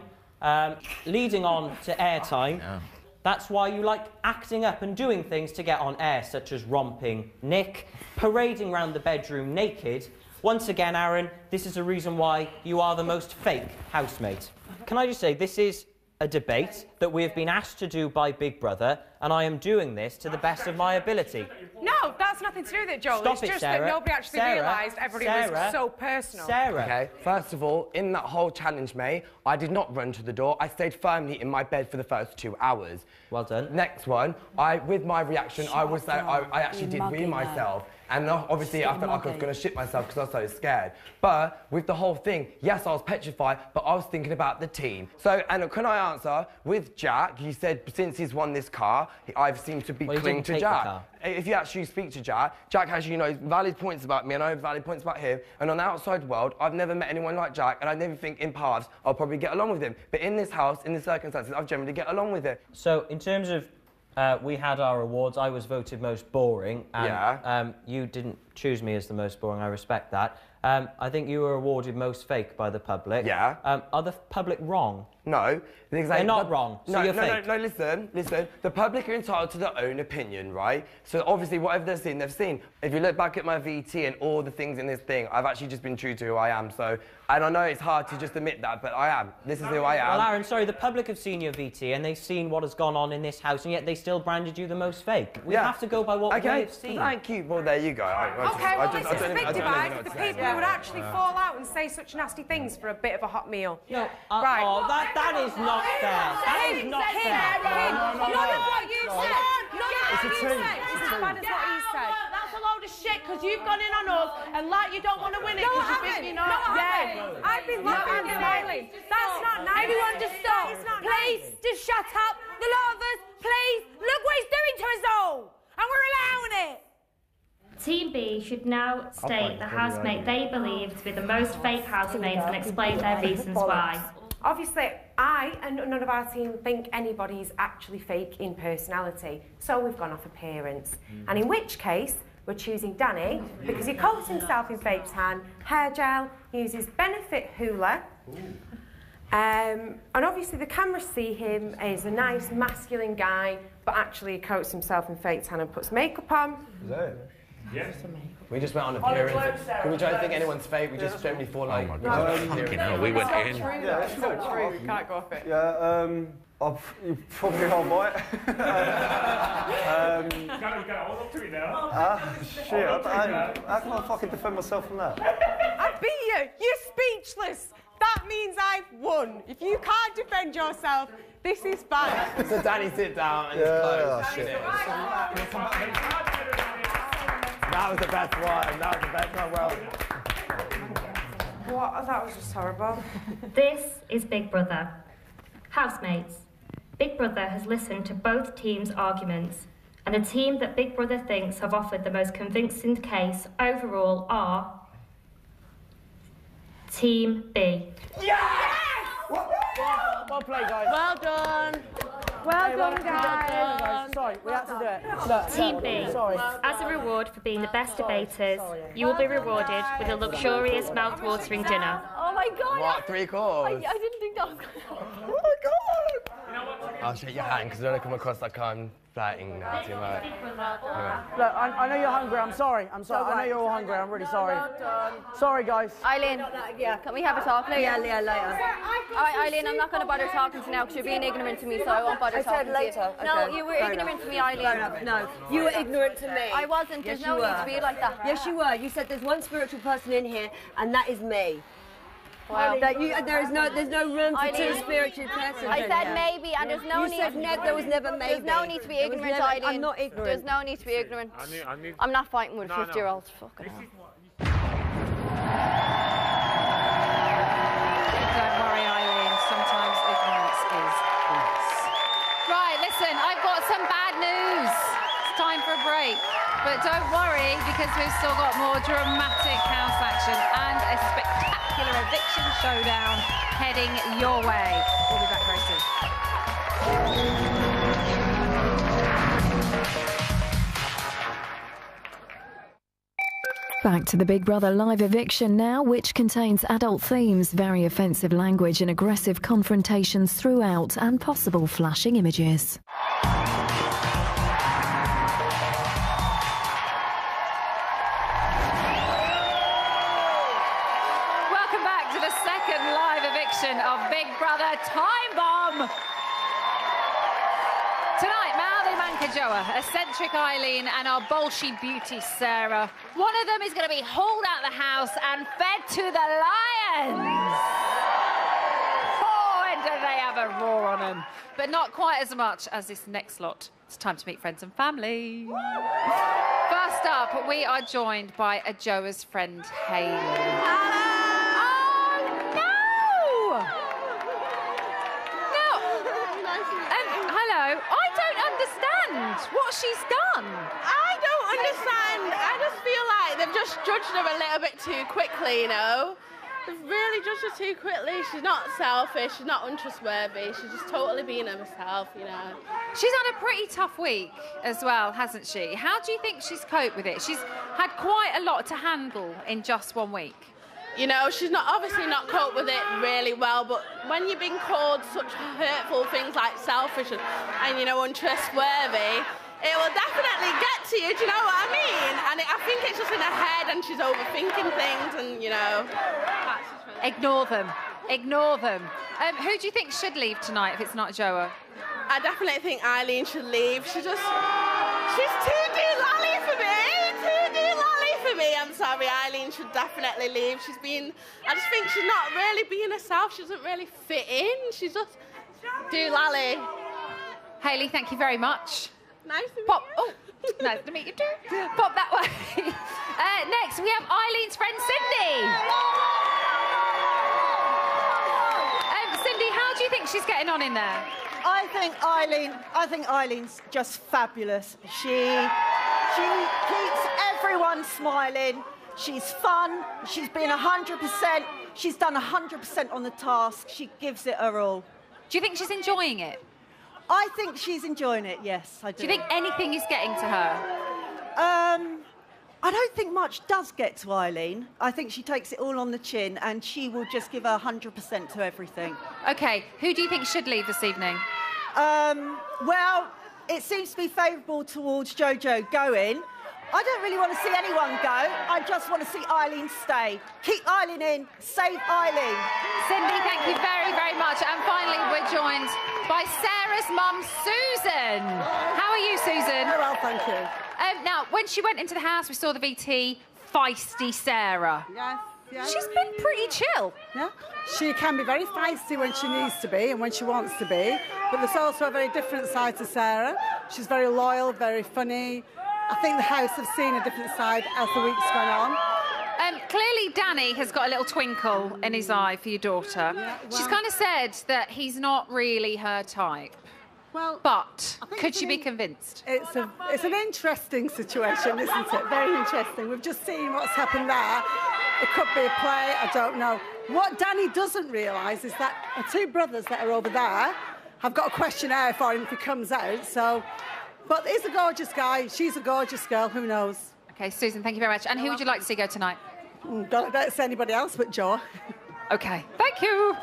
Speaker 8: Leading on to airtime, that's why you like acting up and doing things to get on air, such as romping Nick, parading around the bedroom naked. Once again, Aaron, this is a reason why you are the most fake housemate. Can I just say, this is a debate that we have been asked to do by Big Brother, and I am doing this to the best of my ability.
Speaker 7: No, that's nothing to do with it, Joel.
Speaker 8: Stop
Speaker 7: it's
Speaker 8: it,
Speaker 7: just
Speaker 8: Sarah.
Speaker 7: that nobody actually realised everybody was so personal.
Speaker 8: Sarah.
Speaker 14: Okay, first of all, in that whole challenge, mate, I did not run to the door. I stayed firmly in my bed for the first 2 hours.
Speaker 8: Well done.
Speaker 14: Next one, with my reaction, I actually did wee myself. And obviously, I felt like I was going to shit myself because I was so scared. But with the whole thing, yes, I was petrified, but I was thinking about the team. So, and can I answer? With Jack, he said since he's won this car, I've seemed to be clinging to Jack. If you actually speak to Jack, Jack has, valid points about me and I have valid points about him. And on the outside world, I've never met anyone like Jack, and I never think in paths I'll probably get along with him. But in this house, in the circumstances, I generally get along with it.
Speaker 8: So, in terms of we had our awards. I was voted most boring, and you didn't choose me as the most boring. I respect that. I think you were awarded most fake by the public.
Speaker 14: Yeah.
Speaker 8: Are the public wrong?
Speaker 14: No.
Speaker 8: They're not wrong, so you're fake.
Speaker 14: No, listen. The public are entitled to their own opinion, right? So obviously whatever they've seen, they've seen. If you look back at my VT and all the things in this thing, I've actually just been true to who I am, so... And I know it's hard to just admit that, but I am. This is who I am.
Speaker 8: Well, Aaron, sorry, the public have seen your VT and they've seen what has gone on in this house, and yet they still branded you the most fake. We have to go by what we've seen.
Speaker 14: Thank you. Well, there you go.
Speaker 7: It's a big divide with the people who would actually fall out and say such nasty things for a bit of a hot meal.
Speaker 8: No,
Speaker 7: right.
Speaker 8: Oh, that is not fair. That is not fair.
Speaker 7: None of what you said. None of what you said is as bad as what he said.
Speaker 3: That's a load of shit, because you've gone in on us and like you don't want to win it because you think you're not.
Speaker 7: I've been laughing and smiling. That's not nice.
Speaker 13: Everyone just stop. Please, just shut up. The lot of us, please. Look what he's doing to us all. And we're allowing it.
Speaker 16: Team B should now state the housemate they believe to be the most fake housemates and explain their reasons why.
Speaker 7: Obviously, I and none of our team think anybody's actually fake in personality, so we've gone off appearance. And in which case, we're choosing Danny because he coats himself in fake tan, hair gel, uses Benefit Hoola. And obviously the cameras see him as a nice masculine guy, but actually he coats himself in fake tan and puts makeup on.
Speaker 5: Is that it? Yes.
Speaker 14: We just went on appearance. Can we try to think anyone's fake? We just generally thought like...
Speaker 18: Fucking hell, we went in.
Speaker 7: Yeah, it's not true. We can't go off it.
Speaker 19: Yeah, you probably are right.
Speaker 5: Can't get all up to it now.
Speaker 19: Shit, how can I fucking defend myself from that?
Speaker 7: I beat you. You're speechless. That means I've won. If you can't defend yourself, this is bad.
Speaker 14: So Danny, sit down and just close. Shit. That was the best one. That was the best one. Well.
Speaker 7: What? That was just horrible.
Speaker 16: This is Big Brother. Housemates. Big Brother has listened to both teams' arguments, and the team that Big Brother thinks have offered the most convincing case overall are Team B.
Speaker 11: Yes! Well played, guys.
Speaker 3: Well done.
Speaker 11: Well done, guys. Sorry, we had to do it. Look,
Speaker 16: Team B,
Speaker 11: sorry.
Speaker 16: as a reward for being the best debaters, you will be rewarded with a luxurious, mouth-watering dinner.
Speaker 4: Oh my god!
Speaker 14: What, 3 course?
Speaker 4: I didn't think that was going to
Speaker 14: Oh my god! I'll shake your hand because I don't come across like I'm flatting now too much.
Speaker 11: Look, I know you're hungry. I'm sorry. I know you're all hungry. I'm really sorry. Sorry, guys.
Speaker 4: Eileen, yeah, can we have a talk later? Yeah, later. Alright, Eileen, I'm not going to bother talking to you now because you're being ignorant to me, so I won't bother talking to you. No, you were ignorant to me, Eileen.
Speaker 10: No, you were ignorant to me.
Speaker 4: I wasn't. There's no need to be like that.
Speaker 10: Yes, you were. You said there's one spiritual person in here, and that is me.
Speaker 4: Wow.
Speaker 10: There's no room for 2 spiritual persons.
Speaker 4: I said maybe, and there's no need.
Speaker 10: You said there was never maybe.
Speaker 4: There's no need to be ignorant, Eileen.
Speaker 10: I'm not ignorant.
Speaker 4: There's no need to be ignorant. I'm not fighting with a 50-year-old. Fucking hell.
Speaker 9: Don't worry, Eileen. Sometimes ignorance is bliss. Right, listen, I've got some bad news. It's time for a break. But don't worry, because we've still got more dramatic house action and a spectacular eviction showdown heading your way. We'll be back very soon.
Speaker 1: Back to the Big Brother live eviction now, which contains adult themes, very offensive language and aggressive confrontations throughout, and possible flashing images.
Speaker 9: Welcome back to the second live eviction of Big Brother Time Bomb. Tonight, Mouthy Mankajoa, eccentric Eileen, and our bolshy beauty Sarah. One of them is going to be hauled out of the house and fed to the lions. Oh, and do they have a roar on them. But not quite as much as this next lot. It's time to meet friends and family. First up, we are joined by Ajoa's friend, Hayley. What she's done.
Speaker 3: I don't understand. I just feel like they've just judged her a little bit too quickly, you know. They've really judged her too quickly. She's not selfish, she's not untrustworthy, she's just totally being herself, you know.
Speaker 9: She's had a pretty tough week as well, hasn't she? How do you think she's coped with it? She's had quite a lot to handle in just 1 week.
Speaker 3: You know, she's obviously not coped with it really well, but when you've been called such hurtful things like selfish and you know, untrustworthy, it will definitely get to you, do you know what I mean? And I think it's just in her head and she's overthinking things and, you know.
Speaker 9: Ignore them. Ignore them. Who do you think should leave tonight if it's not Joa?
Speaker 3: I definitely think Eileen should leave. She's too do-lally for me. Too do-lally for me. I'm sorry, Eileen should definitely leave. I just think she's not really being herself. She doesn't really fit in. She's just do-lally.
Speaker 9: Hayley, thank you very much.
Speaker 3: Nice to meet
Speaker 9: you. Oh, nice to meet you too. Pop that way. Next, we have Eileen's friend, Cindy. Cindy, how do you think she's getting on in there?
Speaker 20: I think Eileen's just fabulous. She keeps everyone smiling. She's fun. She's been 100%. She's done 100% on the task. She gives it her all.
Speaker 9: Do you think she's enjoying it?
Speaker 20: I think she's enjoying it, yes, I do.
Speaker 9: Do you think anything is getting to her?
Speaker 20: I don't think much does get to Eileen. I think she takes it all on the chin and she will just give her 100% to everything.
Speaker 9: OK, who do you think should leave this evening?
Speaker 20: Well, it seems to be favourable towards Jojo going. I don't really want to see anyone go. I just want to see Eileen stay. Keep Eileen in. Save Eileen.
Speaker 9: Cindy, thank you very, very much. And finally, we're joined by Sarah's mum, Susan. How are you, Susan?
Speaker 21: Very well, thank you.
Speaker 9: Now, when she went into the house, we saw the VT, feisty Sarah.
Speaker 21: Yes. Yes.
Speaker 9: She's been pretty chill.
Speaker 21: Yeah. She can be very feisty when she needs to be and when she wants to be, but there's also a very different side to Sarah. She's very loyal, very funny. I think the house have seen a different side as the week's gone on.
Speaker 9: Clearly, Danny has got a little twinkle in his eye for your daughter.
Speaker 21: Yeah, well,
Speaker 9: she's kind of said that he's not really her type.
Speaker 21: Well,
Speaker 9: but could she be convinced?
Speaker 21: It's an interesting situation, isn't it? Very interesting. We've just seen what's happened there. It could be a play, I don't know. What Danny doesn't realise is that the two brothers that are over there have got a questionnaire for him if he comes out, so... But he's a gorgeous guy, she's a gorgeous girl, who knows?
Speaker 9: OK, Susan, thank you very much. And who would you like to see go tonight?
Speaker 21: Don't say anybody else but Joe.
Speaker 9: OK, thank you.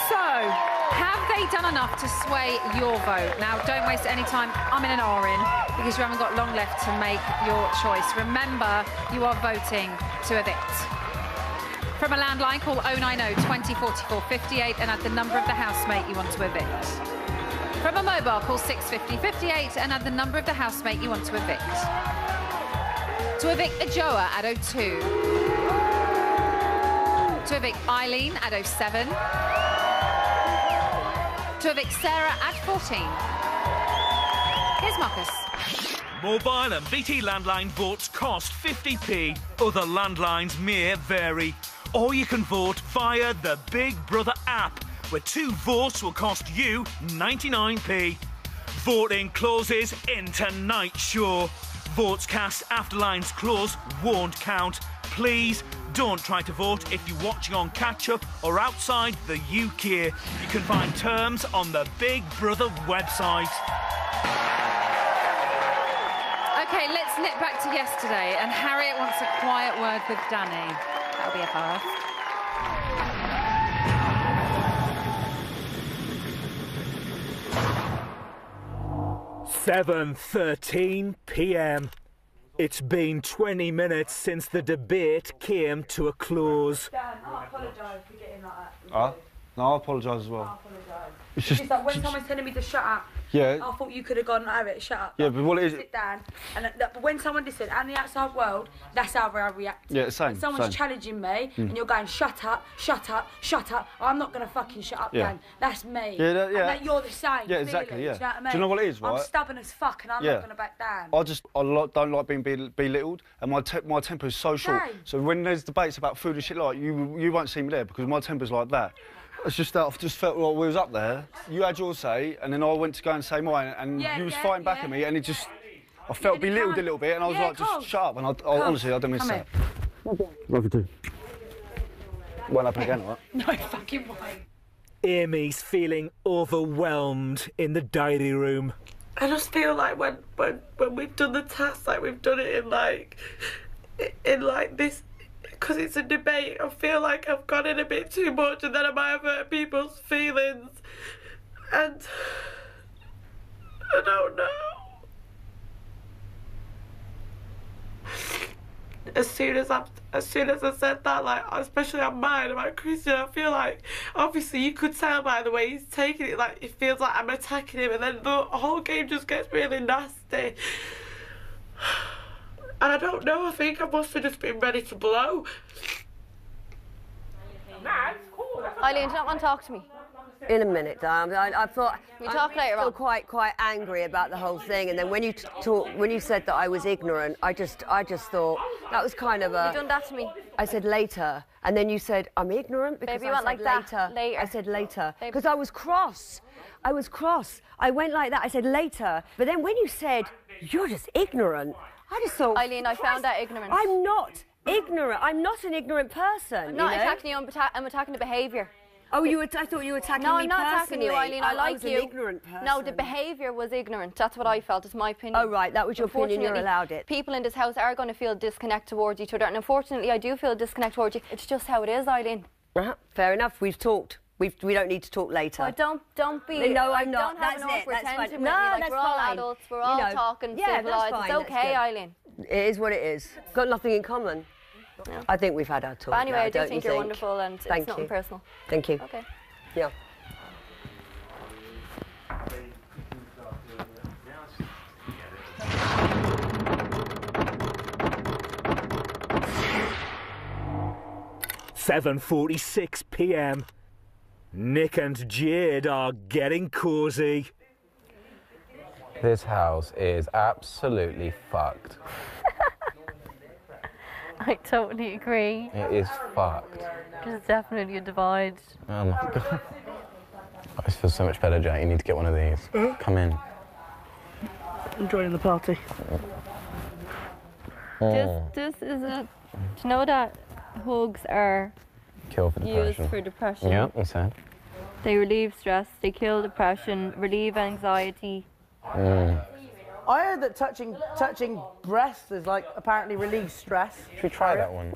Speaker 9: So, have they done enough to sway your vote? Now, don't waste any time umming and ahhing, because you haven't got long left to make your choice. Remember, you are voting to evict. From a landline, call 090 20 44 58 and add the number of the housemate you want to evict. From a mobile, call 650 58 and add the number of the housemate you want to evict. To evict Ajoa, add 02. To evict Eileen, add 07. To evict Sarah, add 14. Here's Marcus.
Speaker 2: Mobile and BT landline votes cost 50p. Other landlines may vary. Or you can vote via the Big Brother app, where 2 votes will cost you 99p. Voting closes in tonight's show. Votes cast after lines close won't count. Please don't try to vote if you're watching on catch-up or outside the UK. You can find terms on the Big Brother website.
Speaker 9: OK, let's nip back to yesterday. And Harriet wants a quiet word with Danny. That'll be a first.
Speaker 2: 7:13 p.m. It's been 20 minutes since the debate came to a close.
Speaker 13: Dan, I apologise for getting like that.
Speaker 19: No, I apologise as well.
Speaker 13: I apologise. It's just like when someone's telling me to shut up,
Speaker 19: Yeah.
Speaker 13: I thought you could have gone, Harriet, shut up.
Speaker 19: Yeah, but what it is...
Speaker 13: Sit down. And but when someone listens, and the outside world, that's how I react.
Speaker 19: Yeah, same.
Speaker 13: When someone's
Speaker 19: same.
Speaker 13: challenging me, and you're going, shut up, shut up, shut up, I'm not going to fucking shut up,
Speaker 19: Yeah.
Speaker 13: Dan. That's me.
Speaker 19: Yeah,
Speaker 13: And that you're the same.
Speaker 19: Yeah, exactly,
Speaker 13: feelings,
Speaker 19: yeah.
Speaker 13: You know what I mean?
Speaker 19: Do you know what it is, right?
Speaker 13: I'm stubborn as fuck, and I'm
Speaker 19: Yeah.
Speaker 13: not going to back down.
Speaker 19: I don't like being belittled, and my temper is so short.
Speaker 13: Same.
Speaker 19: So when there's debates about food and shit like you won't see me there because my temper's like that. It's just that I've just felt like we was up there. You had your say, and then I went to go and say mine, and you was fighting back at me, and it just I felt belittled a little bit, and I was like, just shut up. And I honestly, I don't miss that. Love you too. Won't happen again, right?
Speaker 13: No fucking way.
Speaker 2: Amy's feeling overwhelmed in the diary room.
Speaker 22: I just feel like when we've done the task, like we've done it in like this, because it's a debate, I feel like I've gone in a bit too much and then I might have hurt people's feelings. And I don't know. As soon as I said that, like, especially on mine about Christian, I feel like, obviously you could tell by the way he's taking it, like, it feels like I'm attacking him, and then the whole game just gets really nasty. And I don't know, I think I must have just been ready to blow.
Speaker 4: Eileen, do you not want to talk to me?
Speaker 10: In a minute, I thought
Speaker 4: We talk later
Speaker 10: still
Speaker 4: on.
Speaker 10: quite angry about the whole thing, and then when you said that I was ignorant, I just thought that was kind of a.
Speaker 4: You done that to me.
Speaker 10: I said later, and then you said I'm ignorant because
Speaker 4: Baby, you
Speaker 10: I
Speaker 4: went
Speaker 10: said
Speaker 4: like
Speaker 10: later.
Speaker 4: that. Later.
Speaker 10: I said later
Speaker 4: Baby.
Speaker 10: because I was cross. I was cross. I went like that. I said later, but then when you said you're just ignorant, I just thought.
Speaker 4: Eileen, I found that ignorant.
Speaker 10: I'm not ignorant. I'm not an ignorant person.
Speaker 4: I'm not
Speaker 10: you know?
Speaker 4: attacking you, I'm attacking the behaviour.
Speaker 10: Oh, I thought you were attacking me
Speaker 4: No, I'm not attacking you,
Speaker 10: personally.
Speaker 4: Eileen. I like
Speaker 10: was
Speaker 4: you.
Speaker 10: an ignorant person.
Speaker 4: No, the behaviour was ignorant. That's what I felt. It's my opinion.
Speaker 10: Oh, right. That was your opinion. You're
Speaker 4: Unfortunately,
Speaker 10: allowed it.
Speaker 4: People in this house are going to feel disconnect towards each other. And unfortunately, I do feel disconnect towards you. It's just how it is, Eileen.
Speaker 10: Fair enough. We've talked. We don't need to talk later.
Speaker 4: Well, don't be.
Speaker 10: No, I'm not.
Speaker 4: Don't have
Speaker 10: That's
Speaker 4: an
Speaker 10: it.
Speaker 4: awkward
Speaker 10: That's
Speaker 4: tension
Speaker 10: fine.
Speaker 4: with
Speaker 10: No,
Speaker 4: me. Like,
Speaker 10: that's
Speaker 4: we're all
Speaker 10: fine.
Speaker 4: adults. We're all talking
Speaker 10: yeah,
Speaker 4: civilised.
Speaker 10: that's fine.
Speaker 4: It's okay, Eileen.
Speaker 10: It is what it is. Got nothing in common.
Speaker 4: Yeah.
Speaker 10: I think we've had our talk.
Speaker 4: But anyway,
Speaker 10: now,
Speaker 4: I do
Speaker 10: don't
Speaker 4: think
Speaker 10: you
Speaker 4: you're wonderful, and
Speaker 10: Thank
Speaker 4: it's nothing
Speaker 10: you.
Speaker 4: personal.
Speaker 10: Thank you.
Speaker 4: Okay.
Speaker 10: Yeah.
Speaker 2: £7:46 p.m. Nick and Jade are getting cosy.
Speaker 6: This house is absolutely fucked.
Speaker 15: I totally agree.
Speaker 6: It is fucked.
Speaker 15: There's definitely a divide.
Speaker 6: Oh my god. This feels so much better, Jack. You need to get one of these. Come in.
Speaker 11: Enjoying the party.
Speaker 15: This is a... Do you know that hugs are
Speaker 6: Kill for depression.
Speaker 15: used for depression?
Speaker 6: Yeah, you said.
Speaker 15: They relieve stress, they kill depression, relieve anxiety.
Speaker 11: I heard that touching breasts is like apparently relieves stress.
Speaker 6: Should we try that one?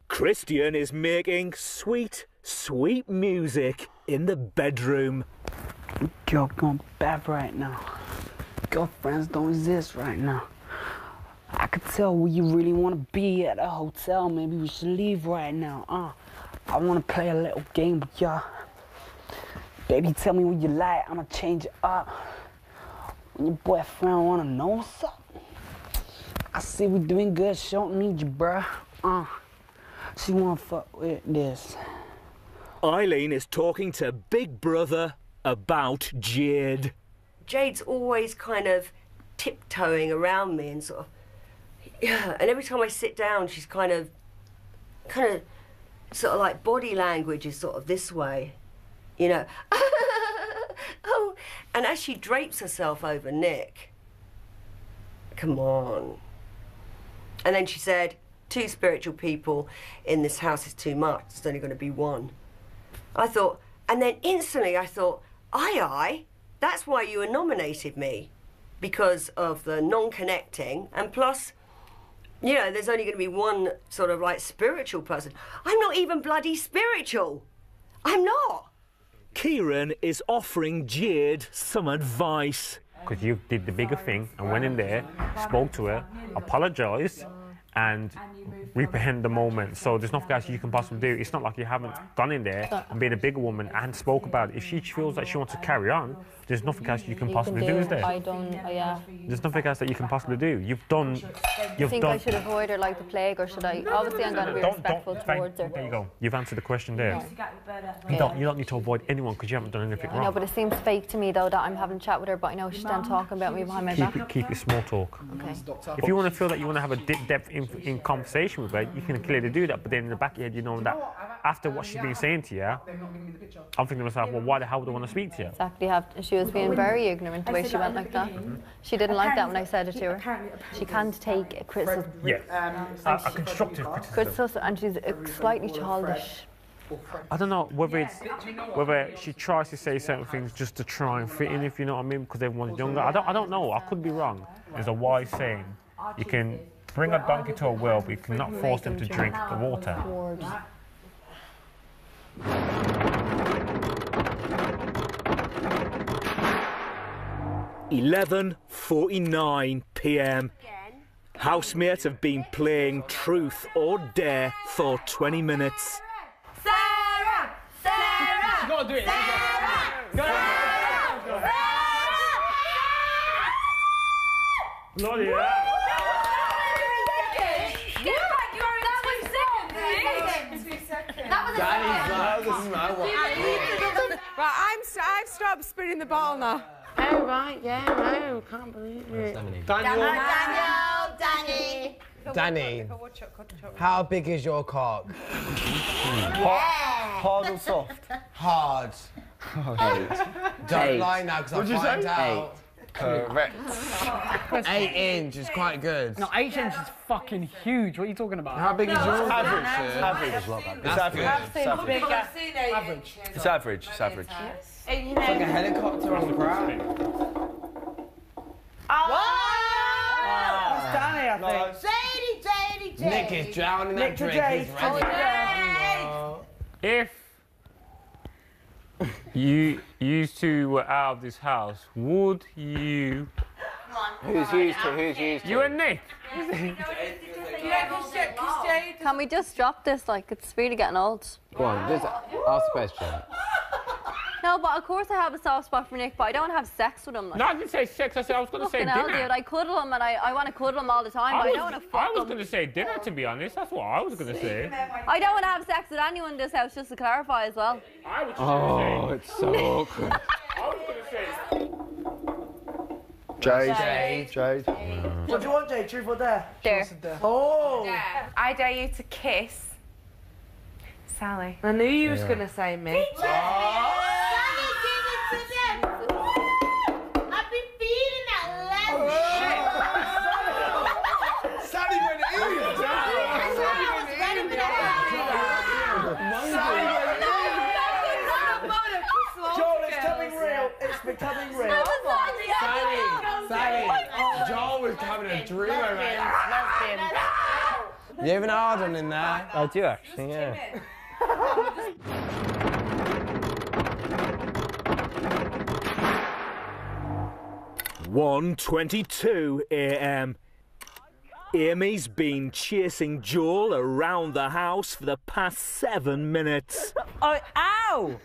Speaker 2: Christian is making sweet, sweet music in the bedroom.
Speaker 12: Girl, going bad right now. Girlfriends don't exist right now. I could tell where you really want to be at a hotel. Maybe we should leave right now. I want to play a little game with y'all. Baby, tell me what you like. I'ma change it up. When your boyfriend wanna know what's up, I see we doing good. She don't need you, bruh. She wanna fuck with this.
Speaker 2: Eileen is talking to Big Brother about Jade.
Speaker 10: Jade's always kind of tiptoeing around me and sort of, yeah. And every time I sit down, she's kind of, sort of like body language is sort of this way, you know. Oh, and as she drapes herself over Nick, come on. And then she said, 2 spiritual people in this house is too much. There's only going to be 1. I thought, and then instantly I thought, aye, that's why you nominated me, because of the non-connecting, and plus, you know, there's only going to be 1 sort of like spiritual person. I'm not even bloody spiritual. I'm not.
Speaker 2: Kieran is offering Jade some advice.
Speaker 5: Because you did the bigger thing and went in there, spoke to her, apologised, and reprehend the moment. So there's nothing else you can possibly do. It's not like you haven't gone in there and been a bigger woman and spoke about it. If she feels that she wants to carry on, there's nothing else you can possibly do, is there?
Speaker 15: Yeah.
Speaker 5: There's nothing else that you can possibly do. You've done.
Speaker 15: You think I should avoid her like the plague, or should I? Obviously, I'm going to be respectful towards her.
Speaker 5: There you go. You've answered the question there. You don't need to avoid anyone because you haven't done anything
Speaker 15: I know,
Speaker 5: wrong.
Speaker 15: but it seems fake to me though that I'm having a chat with her, but I know she's then talking about me behind my back.
Speaker 5: Keep it small talk.
Speaker 15: Okay.
Speaker 5: If you want to feel that you want to have a depth in conversation with her, you can clearly do that. But then in the back of your head, you know that after what she's been saying to you, I'm thinking to myself, well, why the hell would I want to speak to you?
Speaker 15: Exactly. She was being very ignorant the way she went like that. She didn't like that when I said it to her. She can't take a criticism.
Speaker 5: Yeah, a constructive criticism.
Speaker 15: And she's slightly childish.
Speaker 5: I don't know whether she tries to say certain things just to try and fit in, if you know what I mean, because everyone's younger. I don't know. I could be wrong. There's a wise saying: you can bring a donkey to a well, but you cannot force them to drink the water.
Speaker 2: 11:49 p.m. Housemates have been playing Truth or Dare for 20 minutes.
Speaker 15: Sarah! Sarah!
Speaker 12: You gotta do it.
Speaker 5: Bloody hell.
Speaker 17: Right, I've stopped spinning the ball now. Oh, right, yeah, no, can't believe it.
Speaker 14: Danny, how big is your cock?
Speaker 19: Hard or soft?
Speaker 14: Hard. Don't lie now, because I'll find out.
Speaker 19: Correct.
Speaker 14: 8 inch is quite good.
Speaker 12: No, 8 inch is fucking huge. What are you talking about?
Speaker 14: How big is yours?
Speaker 19: Average. Average. It's average. It's average. It's average.
Speaker 14: It's like a helicopter on the ground.
Speaker 11: It's Danny, I think.
Speaker 14: Nick is drowning that drink. He's ready.
Speaker 5: If You two were out of this house. Would you?
Speaker 8: Who's used to? Who's used to?
Speaker 5: You and Nick.
Speaker 15: Can we just drop this? Like, it's really getting old.
Speaker 8: Go on, just ask the question.
Speaker 15: No, but of course I have a soft spot for Nick, but I don't have sex with him. Like.
Speaker 5: No, I didn't say sex. I said I was going to say dinner.
Speaker 15: Fucking hell, dude, I cuddle him and I want to cuddle him all the time, but I don't want to fuck him.
Speaker 5: I was going to say dinner, to be honest. That's what I was going to say.
Speaker 15: I don't want to have sex with anyone in this house, just to clarify as well.
Speaker 8: Oh, it's so awkward.
Speaker 5: I was going to say...
Speaker 19: Jade.
Speaker 11: What do you want, Jade? Truth or dare?
Speaker 15: Dare.
Speaker 11: Oh!
Speaker 17: Dare. I dare you to kiss Sally. I knew you was going to say me.
Speaker 4: I've been feeling that love.
Speaker 14: Sally went in.
Speaker 11: Joel, it's coming real. It's becoming real.
Speaker 14: Sally. Joel was having a dream over it. You have an hard one in there?
Speaker 8: I do actually, yeah.
Speaker 2: 1:22 a.m. Amy's been chasing Joel around the house for the past 7 minutes.
Speaker 11: Oh, ow!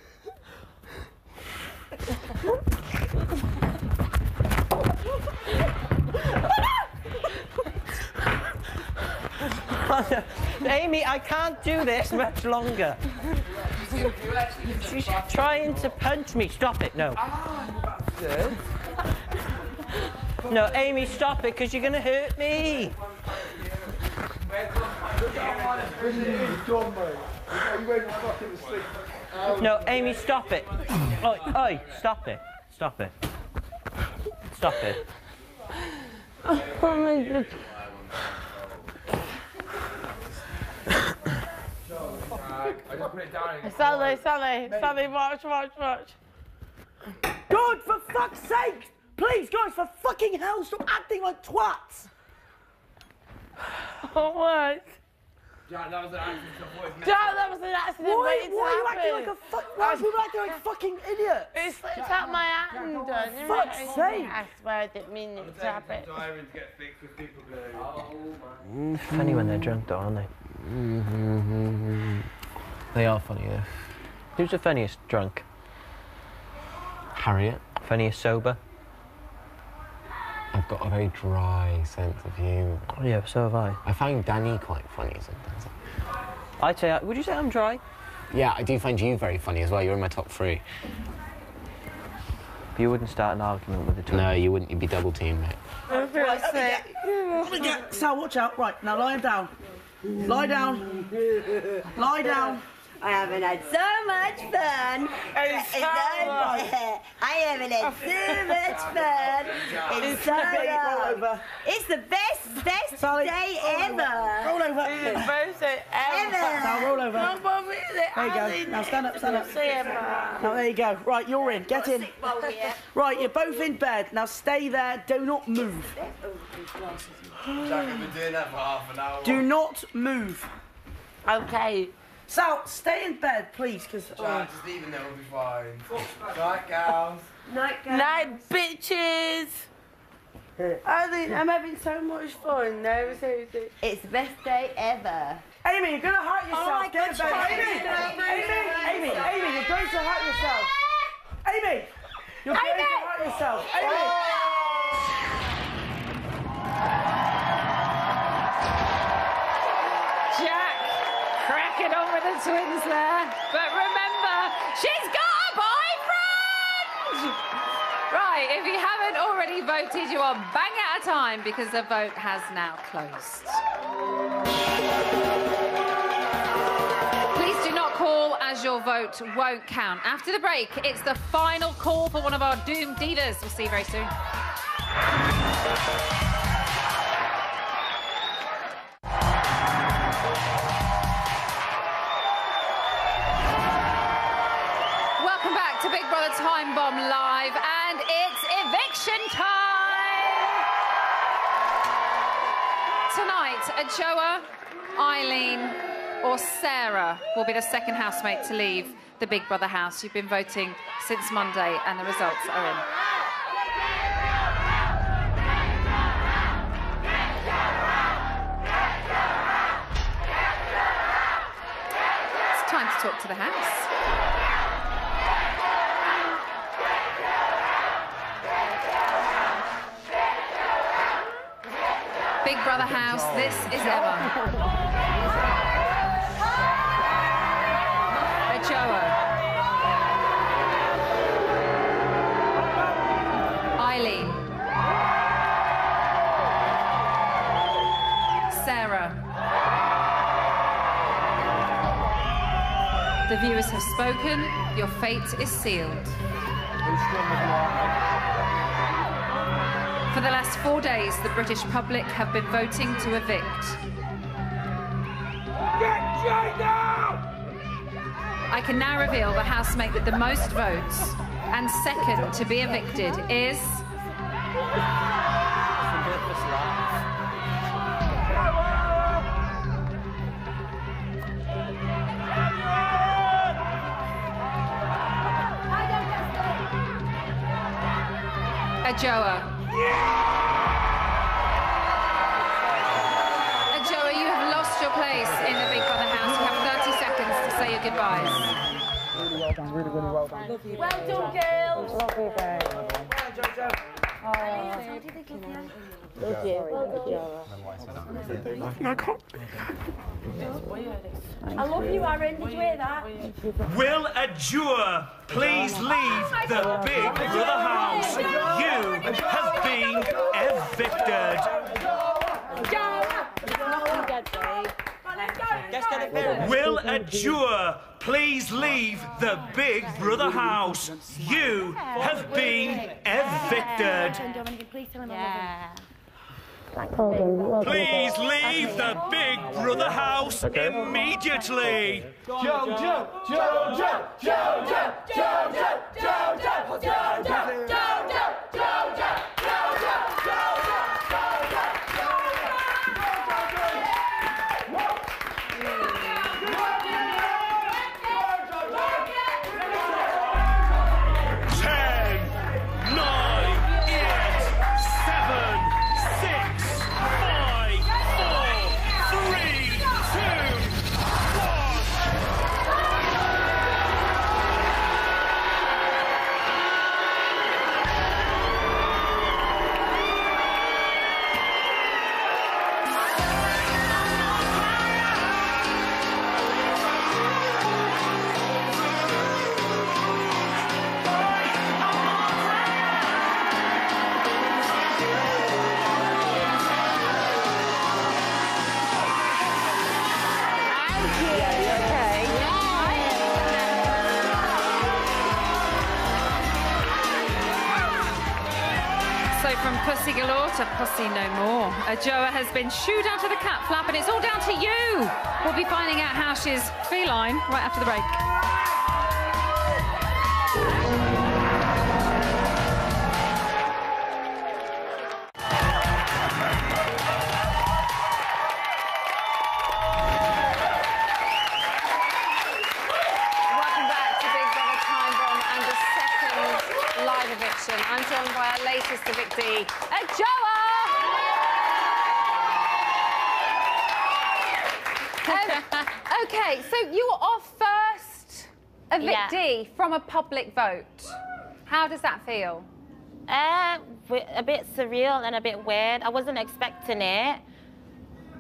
Speaker 18: Amy, I can't do this much longer. She's trying to punch me. Stop it, no. No, Amy, stop it, because you're going to hurt me. No, Amy, stop it. Oi, stop it. Stop it. Stop it.
Speaker 17: Oh my God.
Speaker 14: I just put it down again.
Speaker 17: Sally, watch.
Speaker 11: God, for fuck's sake! Please, guys, for fucking hell, stop acting like twats!
Speaker 17: Oh, what?
Speaker 14: Jack, that was an accident.
Speaker 17: Jack, that was an accident.
Speaker 11: Why
Speaker 17: waiting to
Speaker 11: are you
Speaker 17: happen.
Speaker 11: acting like a fuck? Why are you acting like a fucking idiot?
Speaker 17: It slipped out my hand.
Speaker 11: For fuck's sake!
Speaker 17: I swear I didn't mean it to happen.
Speaker 18: Funny when they're drunk, though, aren't they?
Speaker 8: They are funny, though.
Speaker 18: Who's the funniest drunk?
Speaker 8: Harriet.
Speaker 18: Funniest sober?
Speaker 8: I've got a very dry sense of humour.
Speaker 18: Oh, yeah, so have I.
Speaker 8: I find Danny quite funny sometimes.
Speaker 18: I'd say, would you say I'm dry?
Speaker 8: Yeah, I do find you very funny as well. You're in my top 3.
Speaker 18: But you wouldn't start an argument with the two.
Speaker 8: No, you wouldn't. You'd be double teamed, mate.
Speaker 11: Sal, watch out. Right, now lie down. Lie down. Lie down.
Speaker 10: I haven't had so much fun. I haven't had so much fun in so long. It's the best day ever.
Speaker 11: Roll over.
Speaker 17: It's the best day ever.
Speaker 11: Now roll over.
Speaker 17: No, Bobby,
Speaker 11: There you go. Now stand up. Now there you go. Right, you're in. Get in. Right, you're both in bed. Now stay there. Do not move.
Speaker 14: Jack, I've been doing that for half an hour.
Speaker 11: Do not move.
Speaker 17: Okay.
Speaker 11: Sal, stay in bed, please, because...
Speaker 14: Jack, just leave it there, we'll be fine. Night, gals.
Speaker 17: Night, bitches. I'm having so much fun.
Speaker 10: It's the best day ever.
Speaker 11: Amy, you're going to hurt yourself. Get in bed. Amy, you're going to hurt yourself. Amy, you're going to hurt yourself.
Speaker 9: Jack, cracking on with the twins there. But remember, she's got a boyfriend! Right, if you haven't already voted, you are bang out of time because the vote has now closed. Please do not call as your vote won't count. After the break, it's the final call for one of our doomed divas. We'll see you very soon. Welcome back to Big Brother Time Bomb Live, and it's eviction time! Tonight, Ajoa, Eileen, or Sarah will be the second housemate to leave the Big Brother house. You've been voting since Monday and the results are in. It's time to talk to the house. Big Brother house, this is Emma. Joa. Eileen. Sarah. The viewers have spoken. Your fate is sealed. For the last 4 days, the British public have been voting to evict.
Speaker 2: Get Jay down!
Speaker 9: I can now reveal the housemate with the most votes and second to be evicted is... Joa. Joa, you have lost your place in the Big Brother house. You have 30 seconds to say your goodbyes.
Speaker 21: Really well done, really, really well done.
Speaker 13: Love you. Well done, girls.
Speaker 21: Love you, babe.
Speaker 13: Love you. I love you, Aaron. Did you hear that?
Speaker 2: Will a juror please leave the Big Brother house? You have been evicted. Will a juror please leave the Big Brother house? You have been evicted. Please leave the Big Brother house immediately.
Speaker 9: From pussy galore to pussy no more. Joa has been shooed out of the cat flap and it's all down to you. We'll be finding out how she's feline right after the break. I'm joined by our latest evictee, Joa! OK, so you were our first evictee from a public vote. How does that feel?
Speaker 7: A bit surreal and a bit weird. I wasn't expecting it.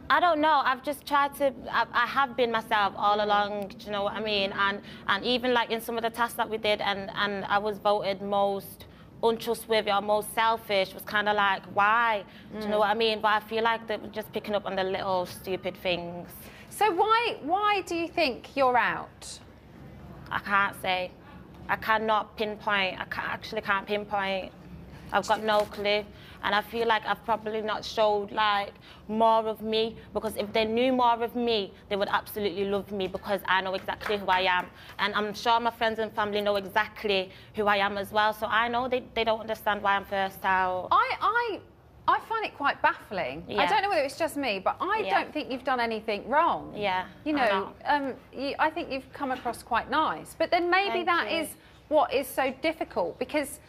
Speaker 7: I don't know. I've just tried to. I have been myself all along. Do you know what I mean? And even like in some of the tasks that we did, and I was voted most untrustworthy or most selfish. Was kind of like, why? Do you know what I mean? But I feel like that we're just picking up on the little stupid things.
Speaker 9: So why do you think you're out?
Speaker 7: I can't say. I cannot pinpoint. I actually can't pinpoint. I've got no clue. And I feel like I've probably not showed like more of me, because if they knew more of me, they would absolutely love me, because I know exactly who I am. And I'm sure my friends and family know exactly who I am as well. So I know they don't understand why I'm first out.
Speaker 9: I find it quite baffling.
Speaker 7: Yeah.
Speaker 9: I don't know whether it's just me, but I don't think you've done anything wrong.
Speaker 7: Yeah.
Speaker 9: You know, I think you've come across quite nice. But then maybe
Speaker 7: Thank you.
Speaker 9: is what is so difficult, because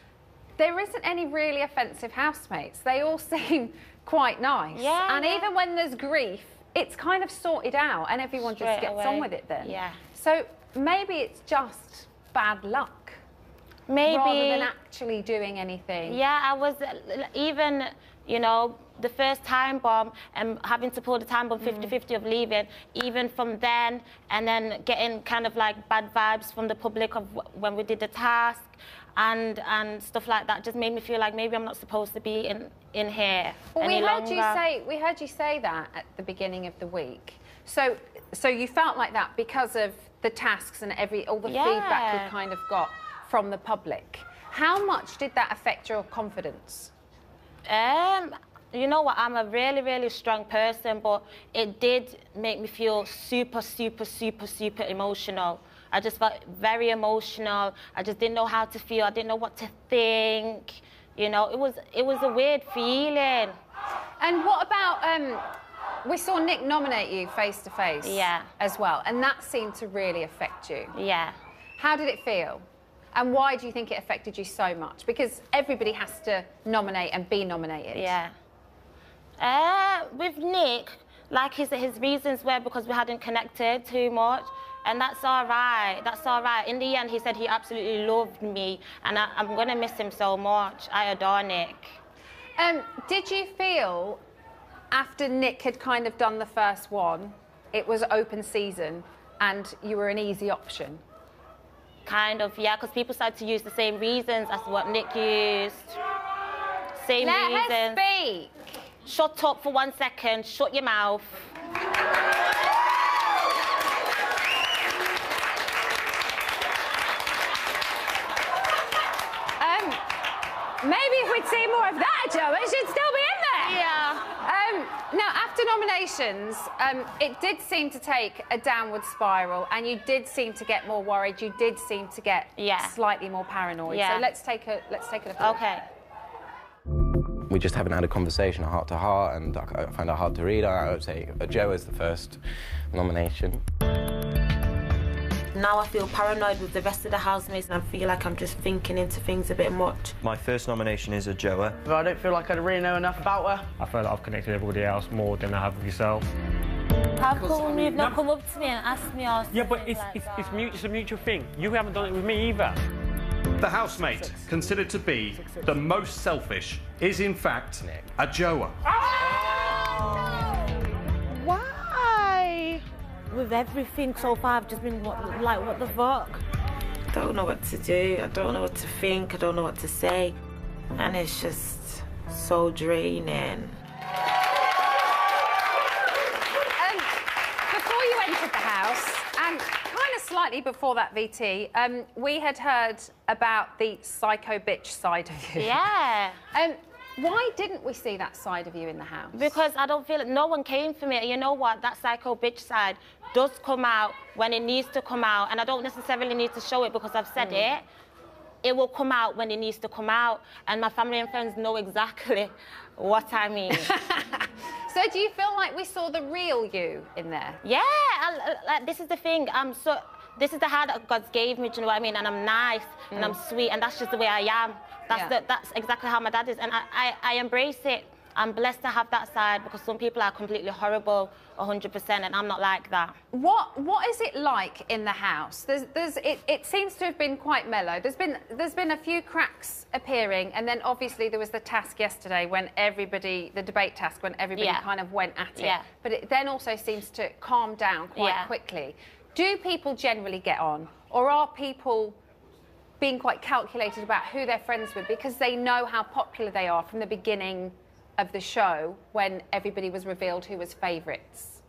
Speaker 9: there isn't any really offensive housemates. They all seem quite nice.
Speaker 7: Yeah.
Speaker 9: And even when there's grief, it's kind of sorted out and everyone just
Speaker 7: Straight
Speaker 9: gets
Speaker 7: away.
Speaker 9: on with it then.
Speaker 7: Yeah.
Speaker 9: So maybe it's just bad luck.
Speaker 7: Maybe.
Speaker 9: Rather than actually doing anything.
Speaker 7: Yeah, I was even, you know, the first time bomb and having to pull the time bomb 50-50 of leaving, even from then, and then getting kind of like bad vibes from the public of when we did the task and stuff like that just made me feel like maybe I'm not supposed to be in here
Speaker 9: well,
Speaker 7: any longer.
Speaker 9: We heard you say that at the beginning of the week. So you felt like that because of the tasks and all the feedback you kind of got from the public. How much did that affect your confidence?
Speaker 7: You know what, I'm a really, really strong person, but it did make me feel super, super, super, super emotional. I just felt very emotional. I just didn't know how to feel. I didn't know what to think. You know, it was a weird feeling.
Speaker 9: And what about, we saw Nick nominate you face to face as well, and that seemed to really affect you.
Speaker 7: Yeah.
Speaker 9: How did it feel? And why do you think it affected you so much? Because everybody has to nominate and be nominated.
Speaker 7: Yeah. With Nick, like his reasons were because we hadn't connected too much, and that's all right. That's all right. In the end, he said he absolutely loved me, and I'm gonna miss him so much. I adore Nick.
Speaker 9: Did you feel after Nick had kind of done the first one, it was open season, and you were an easy option?
Speaker 7: Kind of, yeah, because people started to use the same reasons as what Nick used. Same reasons.
Speaker 9: Let her speak.
Speaker 7: Shut up for 1 second. Shut your mouth.
Speaker 9: Maybe if we'd see more of that, Joe, it should still be in there.
Speaker 7: Yeah.
Speaker 9: Now, after nominations, it did seem to take a downward spiral, and you did seem to get more worried. You did seem to get slightly more paranoid.
Speaker 7: Yeah.
Speaker 9: So let's take a look.
Speaker 7: Okay.
Speaker 6: We just haven't had a conversation heart to heart, and I find it hard to read. I would say Joe is the first nomination.
Speaker 1: Now I feel paranoid with the rest of the housemates, and I feel like I'm just thinking into things a bit much.
Speaker 16: My first nomination is a Joa.
Speaker 11: I don't feel like I really know enough about her.
Speaker 5: I feel like I've connected everybody else more than I have with yourself.
Speaker 7: How come you've not come up to me and asked me or
Speaker 5: Yeah, but it's a mutual thing. You haven't done it with me either.
Speaker 23: The housemate considered to be the most selfish is in fact a Joa.
Speaker 1: Why? With everything so far, I've just been like, what the fuck? I don't know what to do. I don't know what to think. I don't know what to say. And it's just so draining.
Speaker 9: Before you entered the house, and kind of slightly before that, VT, we had heard about the psycho bitch side of you.
Speaker 7: Yeah.
Speaker 9: Why didn't we see that side of you in the house?
Speaker 7: Because I don't feel it. No one came for me. You know what? That psycho bitch side does come out when it needs to come out, and I don't necessarily need to show it because I've said it. It will come out when it needs to come out, and my family and friends know exactly what I mean.
Speaker 9: So do you feel like we saw the real you in there?
Speaker 7: Yeah, this is the thing. This is the heart that God gave me, do you know what I mean? And I'm nice, and I'm sweet, and that's just the way I am. That's exactly how my dad is, and I embrace it. I'm blessed to have that side because some people are completely horrible, 100%, and I'm not like that.
Speaker 9: What is it like in the house? It seems to have been quite mellow. There's been a few cracks appearing, and then obviously there was the task yesterday when the debate task, when everybody kind of went at it.
Speaker 7: Yeah.
Speaker 9: But it then also seems to calm down quite quickly. Do people generally get on, or are people being quite calculated about who they're friends with because they know how popular they are from the beginning of the show when everybody was revealed who was favourites?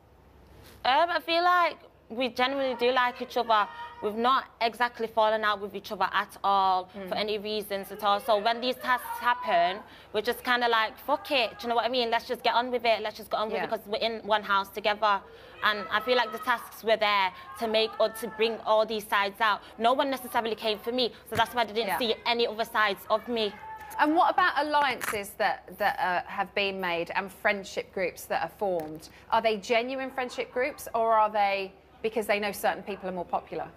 Speaker 7: I feel like we genuinely do like each other. We've not exactly fallen out with each other at all for any reasons at all. So when these tasks happen, we're just kind of like, fuck it, do you know what I mean? Let's just get on with it. Let's just get on with it because we're in one house together. And I feel like the tasks were there to make or to bring all these sides out. No one necessarily came for me, so that's why they didn't see any other sides of me.
Speaker 9: And what about alliances that have been made and friendship groups that are formed? Are they genuine friendship groups, or are they because they know certain people are more popular?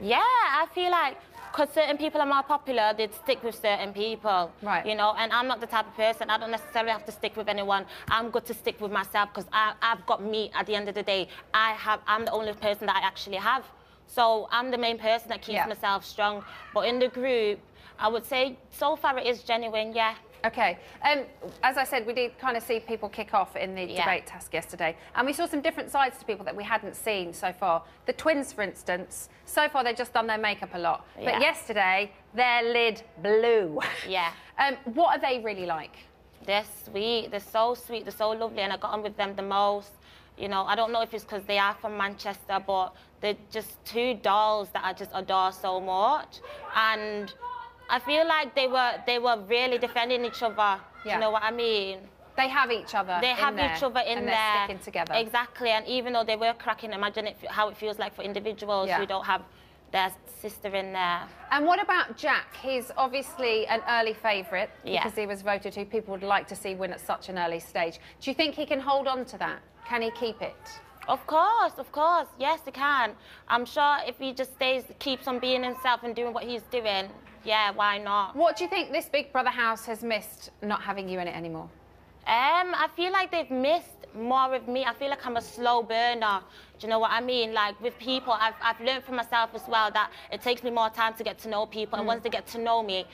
Speaker 7: Yeah, I feel like because certain people are more popular, they'd stick with certain people.
Speaker 9: Right.
Speaker 7: You know, and I'm not the type of person, I don't necessarily have to stick with anyone. I'm good to stick with myself because I've got me at the end of the day. I'm the only person that I actually have. So I'm the main person that keeps myself strong. But in the group, I would say so far it is genuine, yeah.
Speaker 9: Okay. As I said, we did kind of see people kick off in the debate task yesterday. And we saw some different sides to people that we hadn't seen so far. The twins, for instance, so far they've just done their makeup a lot.
Speaker 7: Yeah.
Speaker 9: But yesterday, their lid blew.
Speaker 7: Yeah.
Speaker 9: What are they really like?
Speaker 7: They're sweet, they're so lovely, and I got on with them the most. You know, I don't know if it's because they are from Manchester, but they're just two dolls that I just adore so much. And I feel like they were really defending each other.
Speaker 9: Yeah.
Speaker 7: You know what I mean?
Speaker 9: They have each other.
Speaker 7: They have each other in
Speaker 9: and
Speaker 7: there.
Speaker 9: They're sticking together.
Speaker 7: Exactly. And even though they were cracking, imagine how it feels like for individuals who don't have their sister in there.
Speaker 9: And what about Jack? He's obviously an early favourite because he was voted who people would like to see win at such an early stage. Do you think he can hold on to that? Can he keep it?
Speaker 7: Of course. Yes, he can. I'm sure if he just keeps on being himself and doing what he's doing, yeah, why not?
Speaker 9: What do you think this Big Brother house has missed not having you in it anymore?
Speaker 7: I feel like they've missed more of me. I feel like I'm a slow burner. Do you know what I mean? Like with people, I've learned for myself as well that it takes me more time to get to know people. And once they get to know me,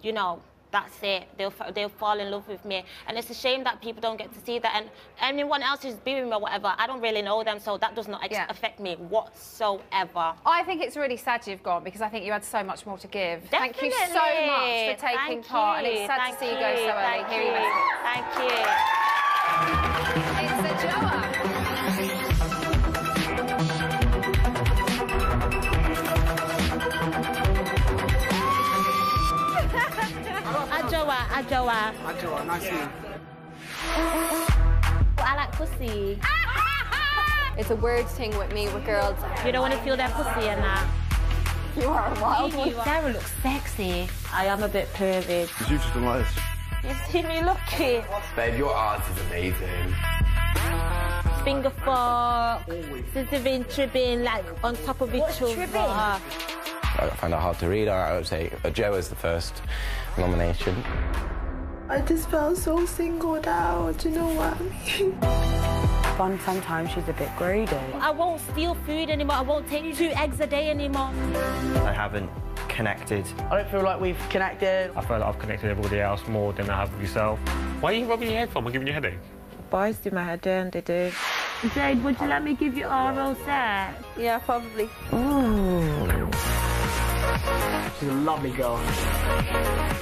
Speaker 7: you know, that's it. They'll fall in love with me. And it's a shame that people don't get to see that. And anyone else who's being with me or whatever, I don't really know them, so that does not affect me whatsoever.
Speaker 9: I think it's really sad you've gone because I think you had so much more to give.
Speaker 7: Definitely.
Speaker 9: Thank you so much for taking part. And it's sad to see you go so early. Here you go.
Speaker 7: Thank you.
Speaker 9: It's a Joa.
Speaker 12: Ajoa, nice to meet you.
Speaker 7: I like pussy.
Speaker 15: It's a weird thing with me with girls.
Speaker 7: You don't want to feel their pussy and that.
Speaker 15: You are a wild one.
Speaker 7: Sarah looks sexy. I am a bit pervy.
Speaker 19: Because you've just done like this.
Speaker 7: You see me looking?
Speaker 14: Babe, your art is amazing.
Speaker 7: Finger fuck, scissor tripping, like on top of each other.
Speaker 6: I find it hard to read. I would say Joe is the first nomination.
Speaker 1: I just felt so singled out, do you know what I mean?
Speaker 10: Fun sometimes she's a bit greedy.
Speaker 7: I won't steal food anymore, I won't take 2 eggs a day anymore.
Speaker 16: I haven't connected.
Speaker 11: I don't feel like we've connected.
Speaker 5: I feel like I've connected everybody else more than I have with yourself. Why are you rubbing your head for? Am I giving you a headache?
Speaker 1: Boys do my head in, they do. Jade, would you let me give you oral sex?
Speaker 15: Yeah, probably.
Speaker 1: Ooh.
Speaker 12: She's a lovely girl.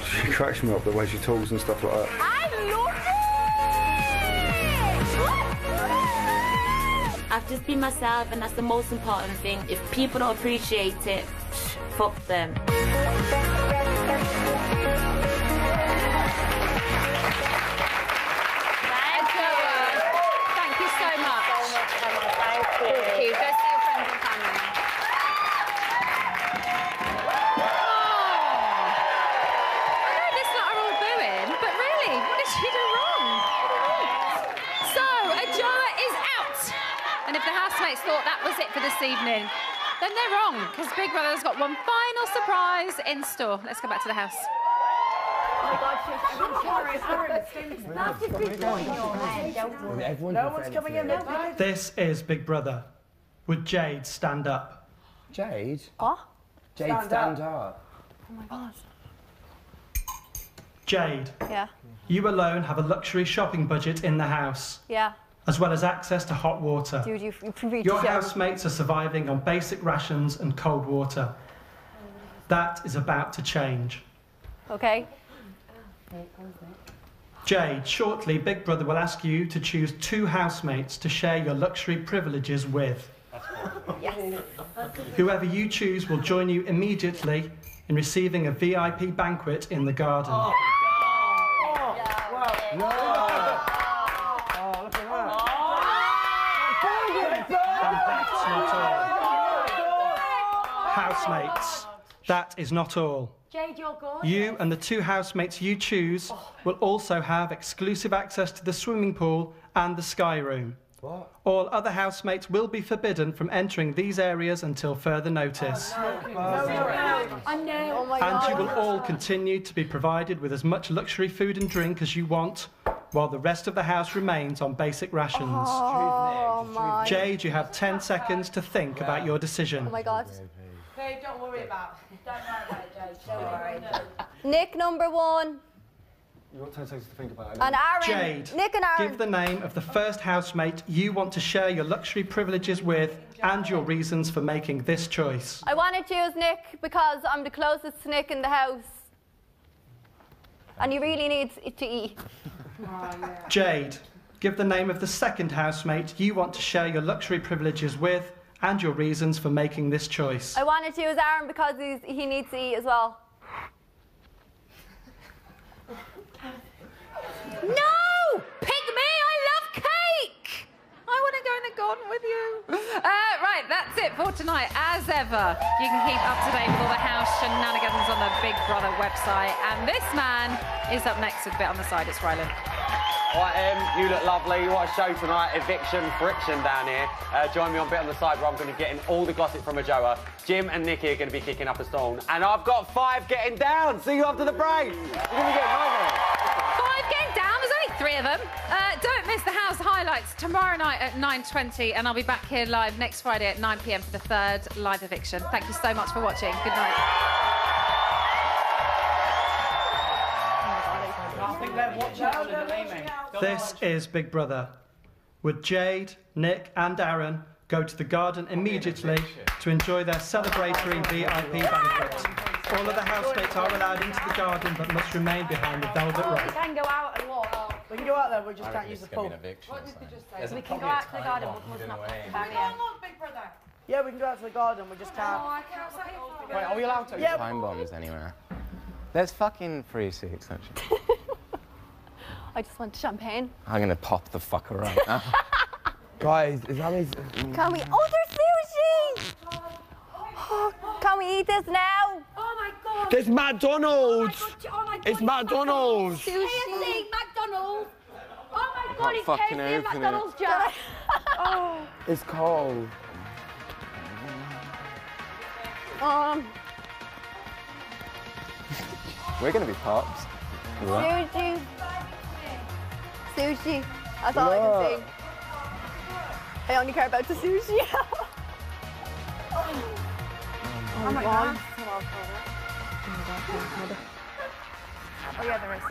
Speaker 19: She cracks me up the way she talks and stuff like that.
Speaker 1: I love it! I've just been myself, and that's the most important thing. If people don't appreciate it, fuck them.
Speaker 9: Thank you. Go see your friends and family. I know this lot are all booing, but really, what did she do wrong? So, Ajoa is out. And if the housemates thought that was it for this evening, then they're wrong, because Big Brother's got one final surprise in store. Let's go back to the house.
Speaker 11: No one's coming in.
Speaker 3: This is Big Brother. Would Jade stand up?
Speaker 14: Jade?
Speaker 15: Oh?
Speaker 14: Jade, stand up.
Speaker 15: Oh my God.
Speaker 3: Jade.
Speaker 15: Yeah.
Speaker 3: You alone have a luxury shopping budget in the house,
Speaker 15: Yeah.
Speaker 3: as well as access to hot water.
Speaker 15: Dude, you read
Speaker 3: Your housemates are surviving on basic rations and cold water. That is about to change.
Speaker 15: Okay.
Speaker 3: Jade, shortly Big Brother will ask you to choose 2 housemates to share your luxury privileges with.
Speaker 15: Yes.
Speaker 3: Whoever you choose will join you immediately in receiving a VIP banquet in the garden.
Speaker 11: Oh,
Speaker 3: Housemates, that is not all.
Speaker 13: Jade, you're gorgeous.
Speaker 3: You and the 2 housemates you choose will also have exclusive access to the swimming pool and the sky room.
Speaker 14: What?
Speaker 3: All other housemates will be forbidden from entering these areas until further notice.
Speaker 13: I know.
Speaker 15: Oh my God.
Speaker 3: And you will all continue to be provided with as much luxury food and drink as you want, while the rest of the house remains on basic rations.
Speaker 15: Oh my.
Speaker 3: Jade, you have 10 seconds to think about your decision.
Speaker 15: Oh my God.
Speaker 17: Babe, don't worry about it. Don't worry about it, Jade. Don't worry.
Speaker 15: Nick, number 1.
Speaker 19: You've got 10 seconds to think about it.
Speaker 15: And Aaron.
Speaker 3: Jade,
Speaker 15: Nick and Aaron.
Speaker 3: give the name of the first housemate you want to share your luxury privileges with and your reasons for making this choice.
Speaker 15: I want to choose Nick because I'm the closest to Nick in the house. And he really needs to eat.
Speaker 3: Jade, give the name of the second housemate you want to share your luxury privileges with and your reasons for making this choice.
Speaker 15: I want to choose Aaron because he needs to eat as well.
Speaker 9: No! Pick me! I love cake! I want to go in the garden with you. Right, that's it for tonight. As ever, you can keep up to date with all the house shenanigans on the Big Brother website. And this man is up next with a bit on the side. It's Rylan.
Speaker 4: Right, Em, you look lovely. What a show tonight. Eviction, friction down here. Join me on Bit on the Side where I'm going to get in all the gossip from Ajoa. Jim and Nikki are going to be kicking up a storm. And I've got 5 getting down. See you after the break. You're going to get nightmare.
Speaker 9: 5 getting down. There's only 3 of them. Don't miss the house highlights tomorrow night at 9:20. And I'll be back here live next Friday at 9 p.m. for the 3rd live eviction. Thank you so much for watching. Good night.
Speaker 3: This is Big Brother. Would Jade, Nick and Aaron go to the garden immediately to enjoy their celebratory VIP banquet? All of the housemates are allowed into the garden but must remain behind the velvet
Speaker 13: We
Speaker 3: rope.
Speaker 13: can go out and walk.
Speaker 11: We can go out there, we just can't use the pool.
Speaker 13: What did you just say? We can go out to the garden, but must not barrier.
Speaker 17: Big Brother.
Speaker 11: Yeah, we can go out to the garden, we just can't.
Speaker 17: Oh, I can't say.
Speaker 12: Wait, are we allowed to?
Speaker 11: Yeah.
Speaker 6: Time bombs anywhere. There's fucking free seats, actually.
Speaker 15: I just want champagne.
Speaker 6: I'm gonna pop the fucker right now.
Speaker 14: Guys, is that means...
Speaker 15: Can we? Oh, there's sushi! Oh, can we eat this now?
Speaker 13: Oh my God.
Speaker 14: There's McDonald's!
Speaker 13: Oh my God.
Speaker 14: It's McDonald's!
Speaker 13: KFC, McDonald's. Oh my God,
Speaker 6: can't
Speaker 13: it's
Speaker 6: fucking
Speaker 13: KFC and
Speaker 6: open it.
Speaker 13: McDonald's, Jack. Oh.
Speaker 14: It's cold.
Speaker 6: We're gonna be pops.
Speaker 15: Sushi. Sushi. That's all I can sing. I only care about the sushi.
Speaker 13: Oh my God. Oh yeah, there is.